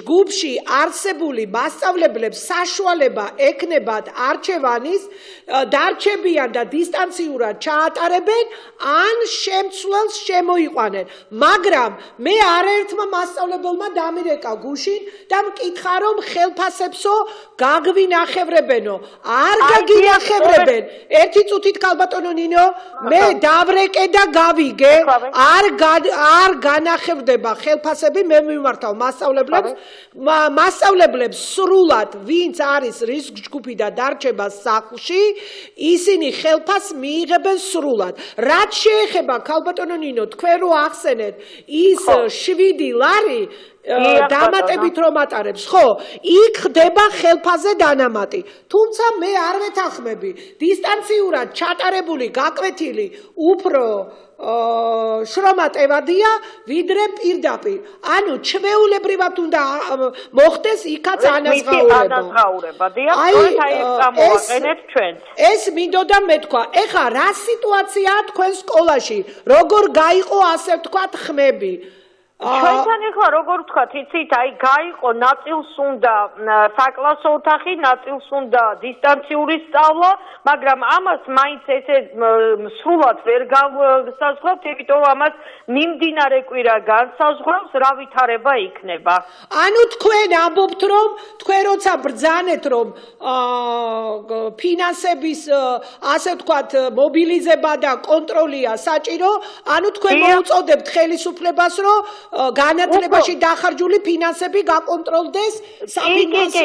Speaker 1: ჯგუფში არსებული მასწავლებლებს საშუალება ექნებათ არჩევანის დარჩებიან და დისტანციურად ჩაატარებენ ან შემცვლელს შემოიყვანენ. მაგრამ მე არაერთმა მასწავლებელმა დამირეკა გუშინ და მკითხა, რომ ხელფასებსო გაგვინახევრებენო. არ გაგინახევრებენ. ერთი წუთით ქალბატონო ნინო, მე დავრეკე და გავიგე. არ განახევრდება ხელფასები, მე მიმართავ მასწავლებლებს. მასწავლებლებს სრულად, ვინც არის რისკ ჯგუფი და დარჩება სახლში, ისინი ხელფასს მიიღებენ სრულად. რაც შეეხება ქალბატონო ნინო, თქვენ რო ახსენეთ ის 7 ლარი დამატებით რომ ატარებს, ხო, იქ ხდება ხელფასზე დანამატი. თუმცა მე არ ვეთანხმები დისტანციურად ჩატარებული გაკვეთილი უფრო შრომატევადია, ვიდრე პირდაპირ. ანუ ჩვეულებრივად უნდა მოხდეს იქაც ანაზღაურება. ეს მინდოდა მეთქვა. ეხლა რა სიტუაციაა თქვენ სკოლაში? როგორ გაიყო ასე ვთქვათ ხმები?
Speaker 4: ჩვენთან ეხლა როგორ ვთქვათ, იცით, გაიყო ნაწილს უნდა საკლასო ოთახი, ნაწილს უნდა დისტანციური სწავლა, მაგრამ ამას მაინც ესე სრულად ვერ განსაზღვრავთ, იმიტომ ამას მიმდინარე კვირა განსაზღვრავს, რა ვითარება იქნება.
Speaker 1: ანუ თქვენ ამბობთ, რომ თქვენ როცა ბრძანეთ, რომ ფინანსების ასე ვთქვათ მობილიზება და კონტროლია საჭირო, ანუ თქვენ მოუწოდებთ ხელისუფლებას, რომ განათლებაში დახარჯული ფინანსები გაკონტროლდეს საფინანსო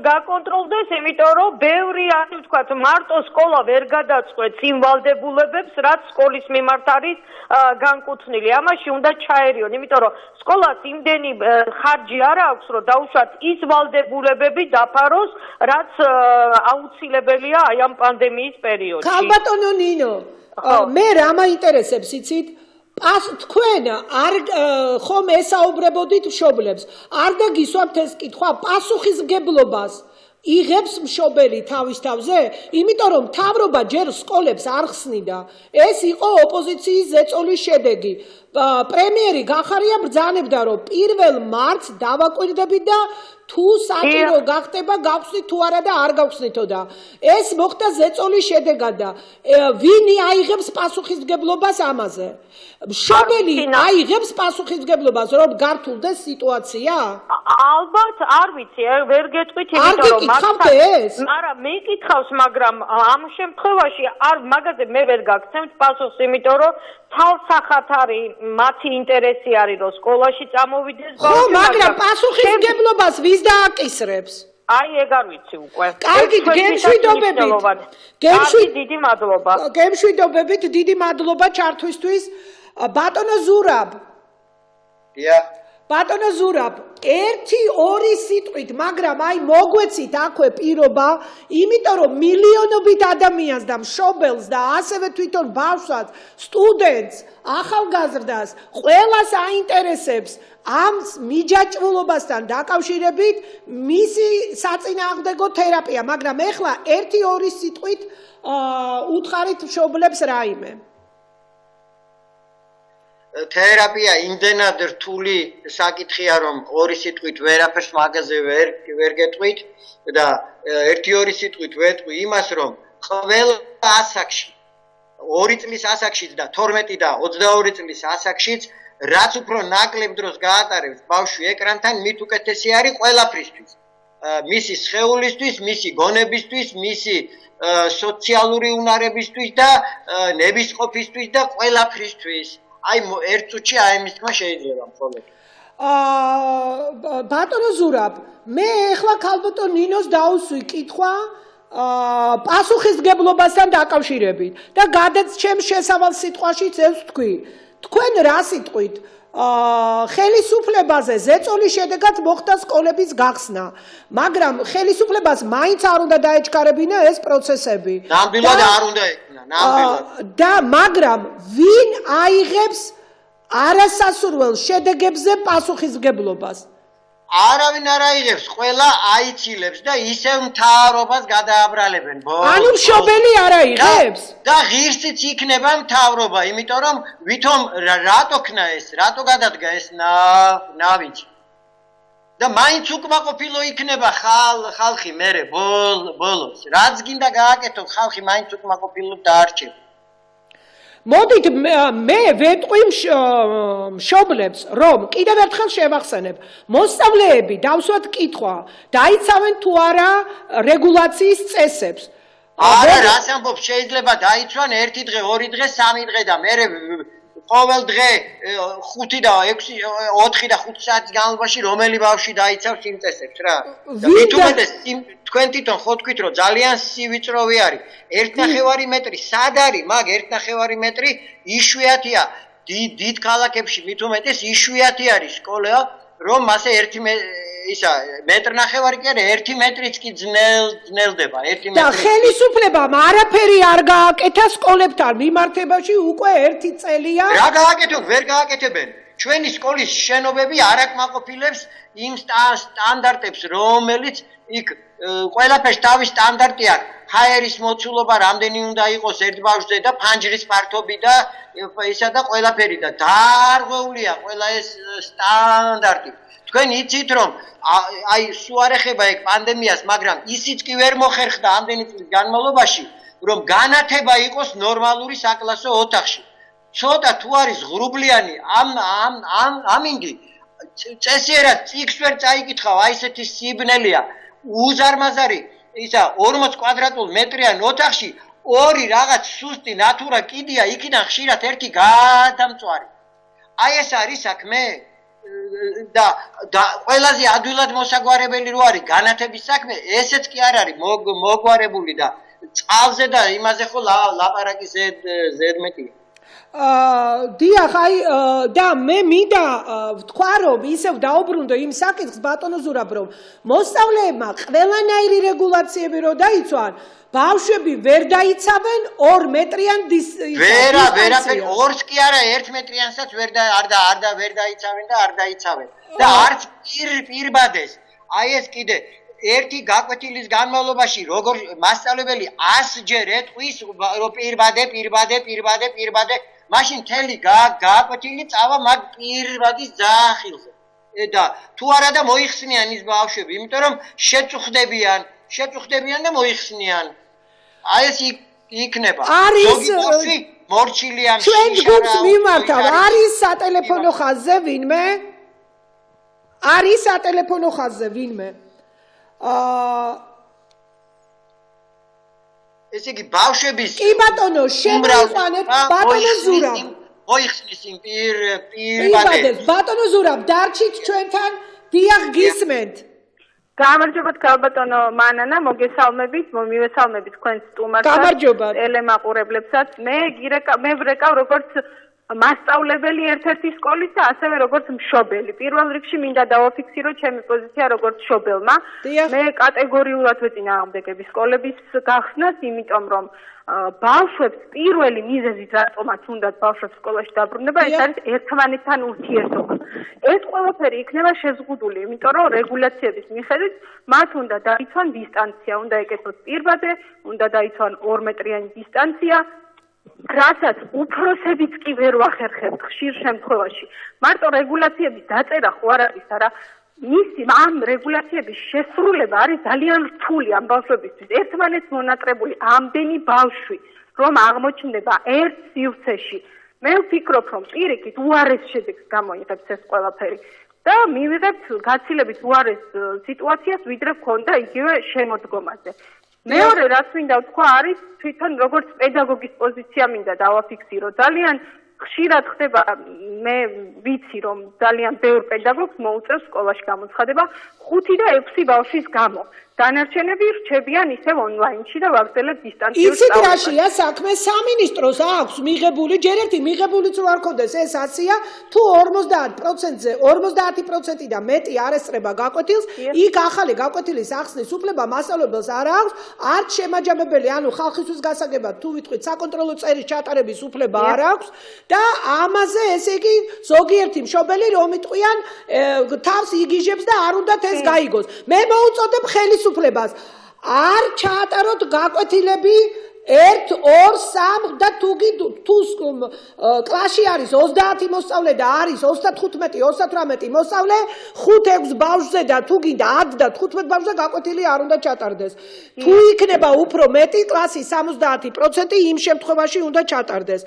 Speaker 4: გაკონტროლდეს, იმიტომ რომ ბევრი ასე ვთქვათ მარტო სკოლა ვერ გადაწყვეტს იმ ვალდებულებებს, რაც სკოლის მიმართ არის განკუთვნილი. ამაში უნდა ჩაერიონ, იმიტომ რომ სკოლას იმდენი ხარჯი არ აქვს, რომ დაუშვათ ის ვალდებულებები დაფაროს, რაც აუცილებელია აი ამ პანდემიის პერიოდში.
Speaker 1: ქალბატონო ნინო, მე რა მაინტერესებს, იცით? თქვენ არ ხომ ესაუბრებოდით მშობლებს, არ დაგისვამთ ეს კითხვა, პასუხისმგებლობას იღებს მშობელი თავის თავზე, იმიტომ რომ მთავრობა ჯერ სკოლებს არ ხსნიდა. ეს იყო ოპოზიციის ზეწოლის შედეგი. პრემიერი გახარია ბრძანებდა, რომ 1 მარტს დავაკვირდებით და თუ საჭირო გახდება გავხსნით თუ არა და არ გავხსნითო და ეს მოხდა ზეწოლის შედეგად და ვინ აიღებს პასუხისმგებლობას ამაზე? მშობელი აიღებს პასუხისმგებლობას, რომ გართულდეს სიტუაცია?
Speaker 4: ალბათ არ ვიცი, ვერ გეტყვით, იმიტომ რომ მაგრამ მეკითხავს, მაგრამ ამ შემთხვევაში მაგაზე მე ვერ გაგცემთ პასუხს, იმიტომ რომ თალსახად არის მათი ინტერესი არის, რომ სკოლაში წამოვიდეს ბავშვი.
Speaker 1: ხო, მაგრამ პასუხისმგებლობას ვის დააკისრებს?
Speaker 4: ეგ არ ვიცი უკვე.
Speaker 1: კარგი, გემშვიდობებით.
Speaker 4: დიდი მადლობა.
Speaker 1: გემშვიდობებით, დიდი მადლობა ჩართვისთვის. ბატონო ზურაბ,
Speaker 2: დიახ.
Speaker 1: ბატონო ზურაბ, 1-2 სიტყვით, მაგრამ აი მოგვეცით აქვე პირობა, იმიტომ რომ მილიონობით ადამიანს და მშობელს და ასევე თვითონ ბავშვს, სტუდენტს, ახალგაზრდას, ყველას აინტერესებს ამ მიჯაჭვულობასთან დაკავშირებით მისი საწინააღმდეგო თერაპია, მაგრამ ეხლა 1-2 სიტყვით უთხარით მშობლებს რაიმე.
Speaker 2: თერაპია იმდენად რთული საკითხია, რომ 2 სიტყვით ვერაფერს მაგაზე ვერ გეტყვით და 1-2 სიტყვით ვეტყვი იმას, რომ ყველა ასაკში 2 წლის ასაკშიც და 12 და 22 წლის ასაკშიც რაც უფრო ნაკლებ დროს გაატარებს ბავშვი ეკრანთან, მით უკეთესი არის ყველაფრისთვის. მისი სხეულისთვის, მისი გონებისთვის, მისი სოციალური უნარებისთვის და ნებისყოფისთვის და ყველაფრისთვის. აი ერთ წუთში აი ამის თქმა შეიძლება მხოლოდ.
Speaker 1: ბატონო ზურაბ, მე ეხლა ქალბატონ ნინოს დაუსვი კითხვა პასუხისგებლობასთან დაკავშირებით და გადაც ჩემს შესავალ სიტყვაშიც ეს თქვი. თქვენ რა სიტყვით? ხელისუფლებაზე ზეწოლის შედეგად მოხდა სკოლების გახსნა, მაგრამ ხელისუფლებას მაინც არ უნდა დაეჩქარებინა ეს პროცესები.
Speaker 2: ნამდვილად არ უნდა ექნა, ნამდვილად.
Speaker 1: და მაგრამ ვინ აიღებს არასასურველ შედეგებზე პასუხისგებლობას?
Speaker 2: არავინ არ აიღებს, ყველა აიცილებს და ისევ მთავრობას გადააბრალებენ.
Speaker 1: ანუ მშობელი არ აიღებს?
Speaker 2: და ღირსიც იქნება მთავრობა, იმიტომ რომ ვითომ რატო ქნა ეს, რატო გადადგა ეს ნავიჯი. და მაინც უკმაყოფილო იქნება ხალხი მერე ბოლოს. რაც გინდა გააკეთო, ხალხი მაინც უკმაყოფილო დაარჩება.
Speaker 1: მოდით მე ვეტყვი მშობლებს, რომ კიდევ ერთხელ შევახსენებ, მოსწავლეები დავსვათ კითხვა, დაიცავენ თუ არა რეგულაციის წესებს.
Speaker 2: არა, რას ამბობ, შეიძლება დაიცვან 1 დღე, 2 დღე, 3 დღე და მერე ყოველ დღე 5 და 6, 4 და 5 საათის განმავლობაში რომელი ბავშვი დაიცავს იმ წესებს რა. და მით უმეტეს თქვენ თვითონ ხო თქვით რომ ძალიან სივიწროვე არის. 1.5 მეტრი სად არის? მაგ 1.5 მეტრი იშვიათია. დიდ ქალაქებში მით უმეტეს იშვიათი არის სკოლა, რომ მასე 1.5 მეტრ კი არა, 1 მეტრიც კი ძნელდება, 1 მეტრი.
Speaker 1: და ხელისუფლებამ არაფერი არ გააკეთა სკოლებთან მიმართებაში უკვე 1 წელია.
Speaker 2: რა გააკეთოთ? ვერ გააკეთებენ. ჩვენი სკოლის შენობები არ აკმაყოფილებს იმ სტანდარტებს, რომელიც იქ ყველაფერს თავის სტანდარტი აქვს. ჰაერის მოცულობა რამდენი უნდა იყოს ერთ ბავშვზე და ფანჯრის ფართობი და ისა და ყველაფერი და დაარღვეულია ყველა ეს სტანდარტი. თქვენ იცით რომ აი სულ არ ეხება ეგ პანდემიას, მაგრამ ისიც კი ვერ მოხერხდა ამდენი წლის განმავლობაში, რომ განათება იყოს ნორმალური საკლასო ოთახში. ცოტა თუ არის ღრუბლიანი ამინდი წესიერად წიგს ვერ წაიკითხავ, აი ესეთი სიბნელია. უზარმაზარი ისა 40 კვადრატულ მეტრიან ოთახში 2 რაღაც სუსტი ნატურა კიდია, იქიდან ხშირად 1 გადამწვარი. აი ეს არის საქმე და ყველაზე ადვილად მოსაგვარებელი რო არის განათების საქმე, ესეც კი არ არის მოგვარებული და წყალზე და იმაზე ხო ლაპარაკი ზედმეტია.
Speaker 1: დიახ, აი და მე მინდა ვთქვა რომ ისევ დაუბრუნდო იმ საკითხს ბატონო ზურაბ, რომ მოსწავლეებმა ყველანაირი რეგულაციები რო დაიცვან, ბავშვები ვერ დაიცავენ 2 მეტრიან
Speaker 2: ვერაფერ 2-ს კი არა 1 მეტრიანსაც ვერ დაიცავენ და არ დაიცავენ. და არც პირბადეს. აი ეს კიდე ერთი გაკვეთილის განმავლობაში როგორ მასწავლებელი 100 ჯერ ეტყვის რომ პირბადე მაშინ თელი გაკვეთილი წავა მაგ პირბადის ძახილზე. და თუ არა და მოიხსნიან ის ბავშვები, იმიტომ რომ შეწუხდებიან და მოიხსნიან. აი ეს იქნება.
Speaker 1: ზოგი
Speaker 2: ბავშვი მორჩილია
Speaker 1: ჩვენ ჯგუფს მიმართავ, არის სატელეფონო ხაზზე ვინმე? არის სატელეფონო ხაზზე ვინმე?
Speaker 2: ესე იგი ბავშვების
Speaker 1: კი ბატონო, შემოიყვანეთ ბატონო ზურაბ.
Speaker 2: მოიხსნის იმ პირბადებს.
Speaker 1: ბატონო ზურაბ, დარჩით ჩვენთან, დიახ გისმენთ.
Speaker 3: გამარჯობათ ქალბატონო მანანა, მოგესალმებით, მივესალმებით თქვენ სტუმარს,
Speaker 1: გამარჯობათ.
Speaker 3: ტელემაყურებლებსაც. მე ვრეკავ როგორც
Speaker 5: მასწავლებელი ერთ-ერთი სკოლის და ასევე როგორც მშობელი. პირველ რიგში მინდა დავაფიქსირო ჩემი პოზიცია როგორც მშობელმა. მე კატეგორიულად ვეწინააღმდეგები სკოლების გახსნას, იმიტომ რომ ბავშვებს პირველი მიზეზი რატომაც უნდათ ბავშვებს სკოლაში დაბრუნება, ეს არის ერთმანეთთან ურთიერთობა. ეს ყველაფერი იქნება შეზღუდული, იმიტომ რომ რეგულაციების მიხედვით მათ უნდა დაიცვან დისტანცია, უნდა ეკეთოს პირბადე, უნდა დაიცვან 2 მეტრიანი დისტანცია. რასაც უფროსებიც კი ვერ ვახერხებთ ხშირ შემთხვევაში. მარტო რეგულაციების დაწერა ხო არ არის, არა მისი ამ რეგულაციების შესრულება არის ძალიან რთული ამ ბავშვებისთვის. ერთმანეთს მონატრებული ამდენი ბავშვი, რომ აღმოჩნდება ერთ სივრცეში. მე ვფიქრობ, რომ პირიქით უარეს შედეგს გამოიღებს ეს ყველაფერი და მივიღებთ გაცილებით უარეს სიტუაციას, ვიდრე გქონდა იგივე შემოდგომაზე. მეორე რაც მინდა ვთქვა არის თვითონ როგორც პედაგოგის პოზიცია მინდა დავაფიქსირო. ძალიან ხშირად ხდება, მე ვიცი რომ ძალიან ბევრ პედაგოგს მოუწევს სკოლაში გამოცხადება 5 და 6 ბავშვის გამო. დანარჩენები რჩებიან ისევ ონლაინში და ვაგრძელებთ დისტანციურ
Speaker 1: სწავლებას. იცით რაშია საქმე? სამინისტროს აქვს მიღებული, ჯერ ერთი მიღებულიც რო არ ქონდეს, ეს 100-ია, თუ 50%-ზე, 50% და მეტი არ ესწრება გაკვეთილს, იქ ახალი გაკვეთილის ახსნის უფლება მასწავლებელს არ აქვს, არც შემაჯამებელი, ანუ ხალხისთვის გასაგებად, თუ ვიტყვით, საკონტროლო წერის ჩატარების უფლება არ აქვს და ამაზე ესე იგი ზოგიერთი მშობელი რომ იტყვიან, თავს იგიჟებს და არ უნდათ ეს გაიგოს. მე მოუწოდებ ხელისუფლებას არ ჩაატაროთ გაკვეთილები 1, 2, 3 და თუ კლასში არის 30 მოსწავლე და არის 35, 38 მოსწავლე, 5-6 ბავშვზე და თუ გინდა 10 და 15 ბავშვზე გაკვეთილი არ უნდა ჩატარდეს. თუ იქნება უფრო მეტი კლასის 70% იმ შემთხვევაში უნდა ჩატარდეს.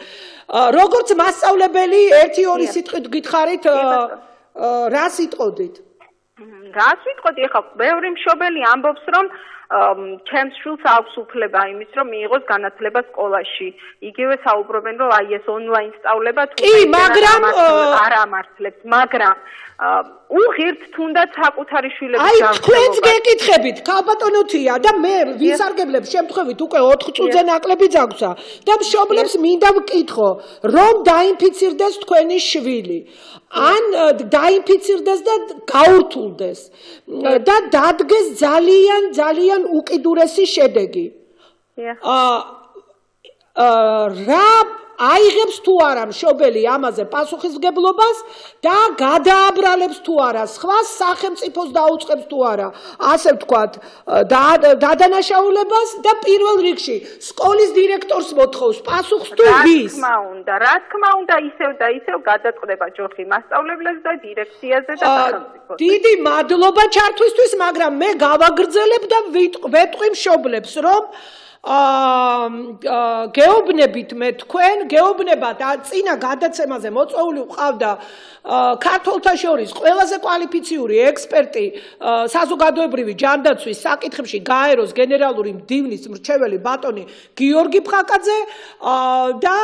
Speaker 1: როგორც მასწავლებელი 1-2 სიტყვით გითხარით, რა სიტყოდით?
Speaker 5: რას ვიტყოდი, ეხლა ბევრი მშობელი ამბობს, რომ ჩემს შვილს აქვს უფლება იმის, რომ მიიღოს განათლება სკოლაში. იგივე საუბრობენ, რომ აი ეს ონლაინ სწავლება თუ არ ამართლებთ, მაგრამ უღირთ თუნდაც საკუთარი შვილების
Speaker 1: გამგებლობა. აი თქვენც გეკითხებით, ქალბატონოთია და მე ვისარგებლებ შემთხვევით უკვე 4 წუთზე ნაკლები ძაგსა და მშობლებს მინდა ვკითხო, რომ დაინფიცირდეს თქვენი შვილი. ან დაინფიცირდეს და გაურთულდეს და დადგეს ძალიან უკიდურესი შედეგი. რა აიღებს თუ არა მშობელი ამაზე პასუხისმგებლობას და გადააბრალებს თუ არა სხვა სახელმწიფოს დაუწყებს თუ არა, ასე ვთქვათ, დადანაშაულებას და პირველ რიგში სკოლის დირექტორს მოთხოვს პასუხს თუ ვის?
Speaker 5: რა თქმა უნდა, ისევ და ისევ გადაწყდება ჯოხი მასწავლებლებს და დირექციაზე და სახელმწიფოს.
Speaker 1: დიდი მადლობა ჩართვისთვის, მაგრამ მე გავაგრძელებ და ვეტყვი მშობლებს, რომ გეუბნებით მე თქვენ, გეუბნებათ წინა გადაცემაზე მოწვეული ვყავდა ქართველთა შორის ყველაზე კვალიფიციური ექსპერტი საზოგადოებრივი ჯანდაცვის საკითხებში გაეროს გენერალური მდივნის მრჩეველი ბატონი გიორგი ფხაკაძე და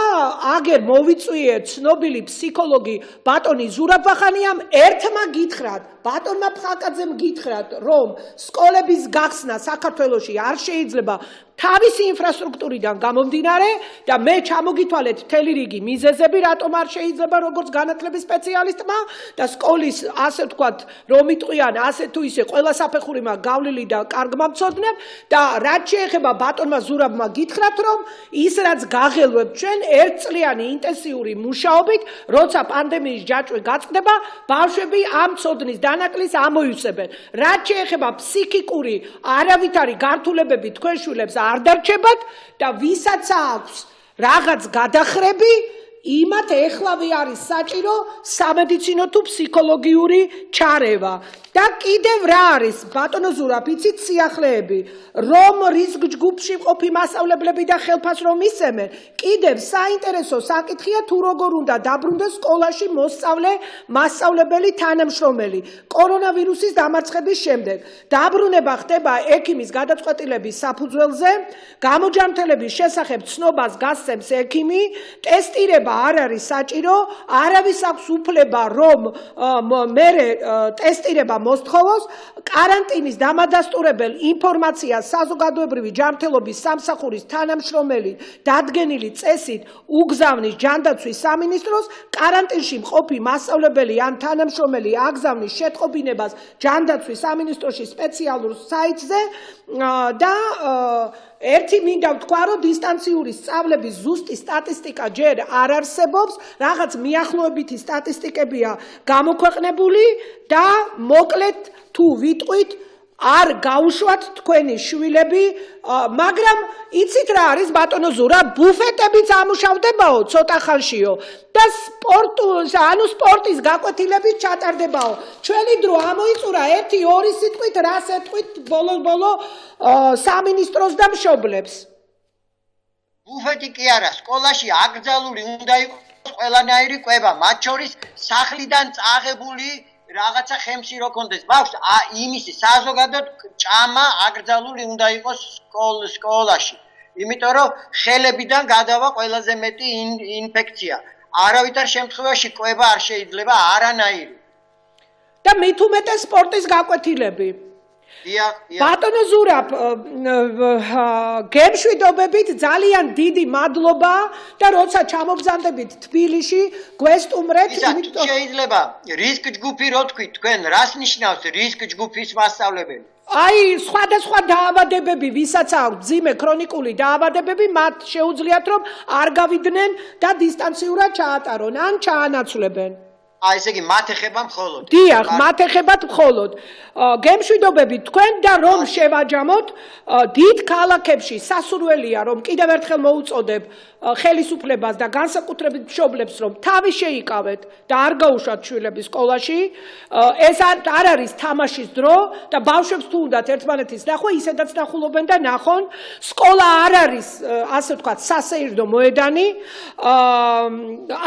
Speaker 1: აგერ მოვიწვიე ცნობილი ფსიქოლოგი ბატონი ზურაბ ვახანიამ ერთმა გითხრათ, ბატონმა ფხაკაძემ გითხრათ, რომ სკოლების გახსნა საქართველოში არ შეიძლება თავისი ინფრასტრუქტურიდან გამომდინარე და მე ჩამოგითვალეთ მთელი რიგი მიზეზები, რატომ არ შეიძლება როგორც განათლების სპეციალისტმა და სკოლის ასე ვთქვათ, რომ იტყვიან, ასე თუ ისე ყველა საფეხური მაქვს გავლილი და კარგმა მცოდნებ და რაც შეეხება ბატონმა ზურაბმა გითხრათ, რომ ის რაც გაღელვებთ ჩვენ ერთწლიანი ინტენსიური მუშაობით, როცა პანდემიის ჯაჭვი გაწყდება, ბავშვები ამ მცოდნის დანაკლის ამოივსებენ. რაც შეეხება ფსიქიკური არავითარი გართულებები თქვენ შვილებს არ დარჩებათ და ვისაც აქვს რაღაც გადახრები, იმათ ეხლავე არის საჭირო სამედიცინო თუ ფსიქოლოგიური ჩარევა. და კიდევ რა არის, ბატონო ზურაბ, იცით სიახლეები, რომ რისკ ჯგუფში მყოფი მასწავლებლები და ხელფასრო მისცემენ, კიდევ საინტერესო საკითხია თუ როგორ უნდა დაბრუნდეს სკოლაში მასწავლებელი თანამშრომელი კორონავირუსის დამარცხების შემდეგ. დაბრუნება ხდება ექიმის გადაწყვეტილების საფუძველზე, გამოჯანმრთელების შესახებ ცნობას გასცემს ექიმი, ტესტირება ტესტირება არ არის საჭირო, არავის აქვს უფლება რომ მე ტესტირება მოსთხოვოს, каранტინის დამადასტურებელ ინფორმაციას საზოგადოებრივი ჯანმრთელობის სამსახურის თანამშრომელი დადგენილი წესით უგზავნის ჯანდაცვის სამინისტროს, каранტინში მყოფი მასწავლებელი ან თანამშრომელი აგზავნის შეტყობინებას ჯანდაცვის სამინისტროში სპეციალურ საიტზე და ერთი მინდა ვთქვა, რომ დისტანციური სწავლების ზუსტი სტატისტიკა ჯერ არ არსებობს, რაღაც მიახლოებითი სტატისტიკებია გამოქვეყნებული და მოკლედ თუ ვიტყვით არ გაუშვათ თქვენი შვილები, მაგრამ იცით რა არის ბატონო ზურა, ბუფეტებიც ამუშავდებაო ცოტა ხანშიო და სპორტის გაკვეთილებით ჩატარდებაო. ჩვენი დრო ამოიწურა 1-2 სიტყვით რას ეთქვით ბოლო სამინისტროს და მშობლებს.
Speaker 2: ბუფეტი კი არა, სკოლაში აკრძალული უნდა იყოს ყველანაირი კვება, მათ შორის სახლიდან წაღებული რაღაცა ხემში რო კონდეს. ბავშვს იმისი საზოგადოდ ჭამა აკრძალული უნდა იყოს სკოლაში. იმიტომ რომ ხელებიდან გადავა ყველაზე მეტი ინფექცია. არავითარ შემთხვევაში კვება არ შეიძლება არანაირი.
Speaker 1: და მით უმეტეს სპორტის გაკვეთილები. ბატონო ზურაბ, გემშვიდობებით ძალიან დიდი მადლობა და როცა ჩამობზანდებით თბილისში, გვესტუმრეთ.
Speaker 2: შეიძლება რისკ ჯგუფი რო თქვი, თქვენ რას ნიშნავს რისკ ჯგუფის მასწავლებელი?
Speaker 1: აი, სხვადასხვა დაავადებები, ვისაც აქვს მძიმე ქრონიკული დაავადებები, მათ შეუძლიათ რომ არ გავიდნენ და დისტანციურად ჩაატარონ ან ჩაანაცვლებენ.
Speaker 2: ესე იგი მათ ეხება მხოლოდ.
Speaker 1: დიახ, მათ ეხებათ მხოლოდ. გემშვიდობები თქვენ და რომ შევაჯამოთ, დიდ ქალაქებში სასურველია რომ კიდევ ერთხელ მოუწოდებ ხელისუფლებას და განსაკუთრებით მშობლებს რომ თავი შეიკავეთ და არ გაუშვათ შვილები სკოლაში. ეს არ არის თამაშის დრო და ბავშვებს თუ უნდათ ერთმანეთის ნახვა, ისედაც ნახულობენ და ნახონ. სკოლა არ არის, ასე ვთქვათ, სასეირნო მოედანი.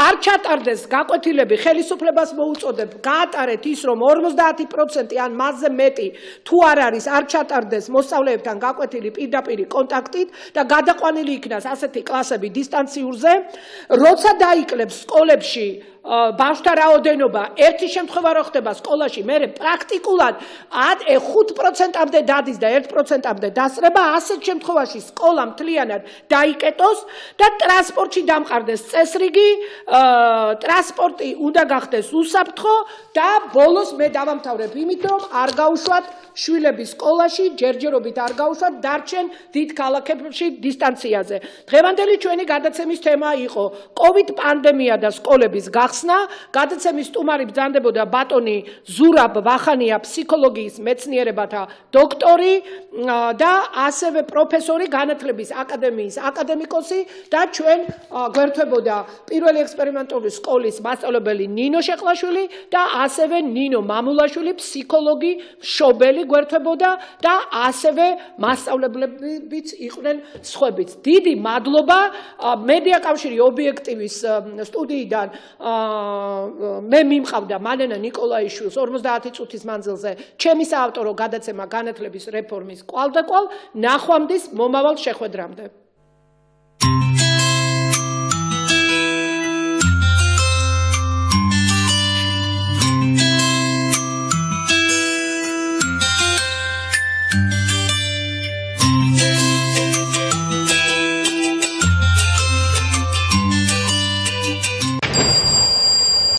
Speaker 1: არ ჩატარდეს გაკვეთილები, ხელისუფლებას მოუწოდებ, გაატარეთ ის რომ 50% ან მასზე მეტი თუ არ არის, არ ჩატარდეს მოსწავლეებთან გაკვეთილი პირდაპირ კონტაქტით და გადაყვანილი იქნას ასეთი კლასები დისტანციურზე, როცა დაიკლებს სკოლებში ბავშვთა რაოდენობა, ერთი შემთხვევა რო ხდება სკოლაში, მერე პრაქტიკულად 5%-მდე დადის და 1%-მდე დასწრება, ასეთ შემთხვევაში სკოლა მთლიანად დაიკეტოს და ტრანსპორტში დამყარდეს წესრიგი, ტრანსპორტი უნდა გახდეს უსაფრთხო და ბოლოს მე დავამთავრებ იმით, რომ არ გაუშვათ შვილები სკოლაში, ჯერჯერობით არ გაუშვათ, დარჩენ დიდ ქალაქებში დისტანციაზე. დღევანდელი ჩვენი გადაცემის თემა იყო COVID პანდემია და სკოლების გახსნა. გადაცემის სტუმარი ბრძანდებოდა ბატონი ზურაბ ვახანია, ფსიქოლოგიის მეცნიერებათა დოქტორი და ასევე პროფესორი, განათლების აკადემიის აკადემიკოსი და ჩვენ გვერდებოდა პირველი ექსპერიმენტული სკოლის მასწავლებელი ნინო შეყლაშვილი და ასევე ნინო მამულაშვილი, ფსიქოლოგი, მშობელი გვერდებოდა და ასევე მასწავლებლებიც იყვნენ სხვებიც. დიდი მადლობა მედია კავშირი ობიექტივის სტუდიიდან მე მიმყავდა მალენა ნიკოლაიშვილს 50 წუთის მანძილზე ჩემი საავტორო გადაცემა განათლების რეფორმის კვალდაკვალ. ნახვამდის მომავალ შეხვედრამდე.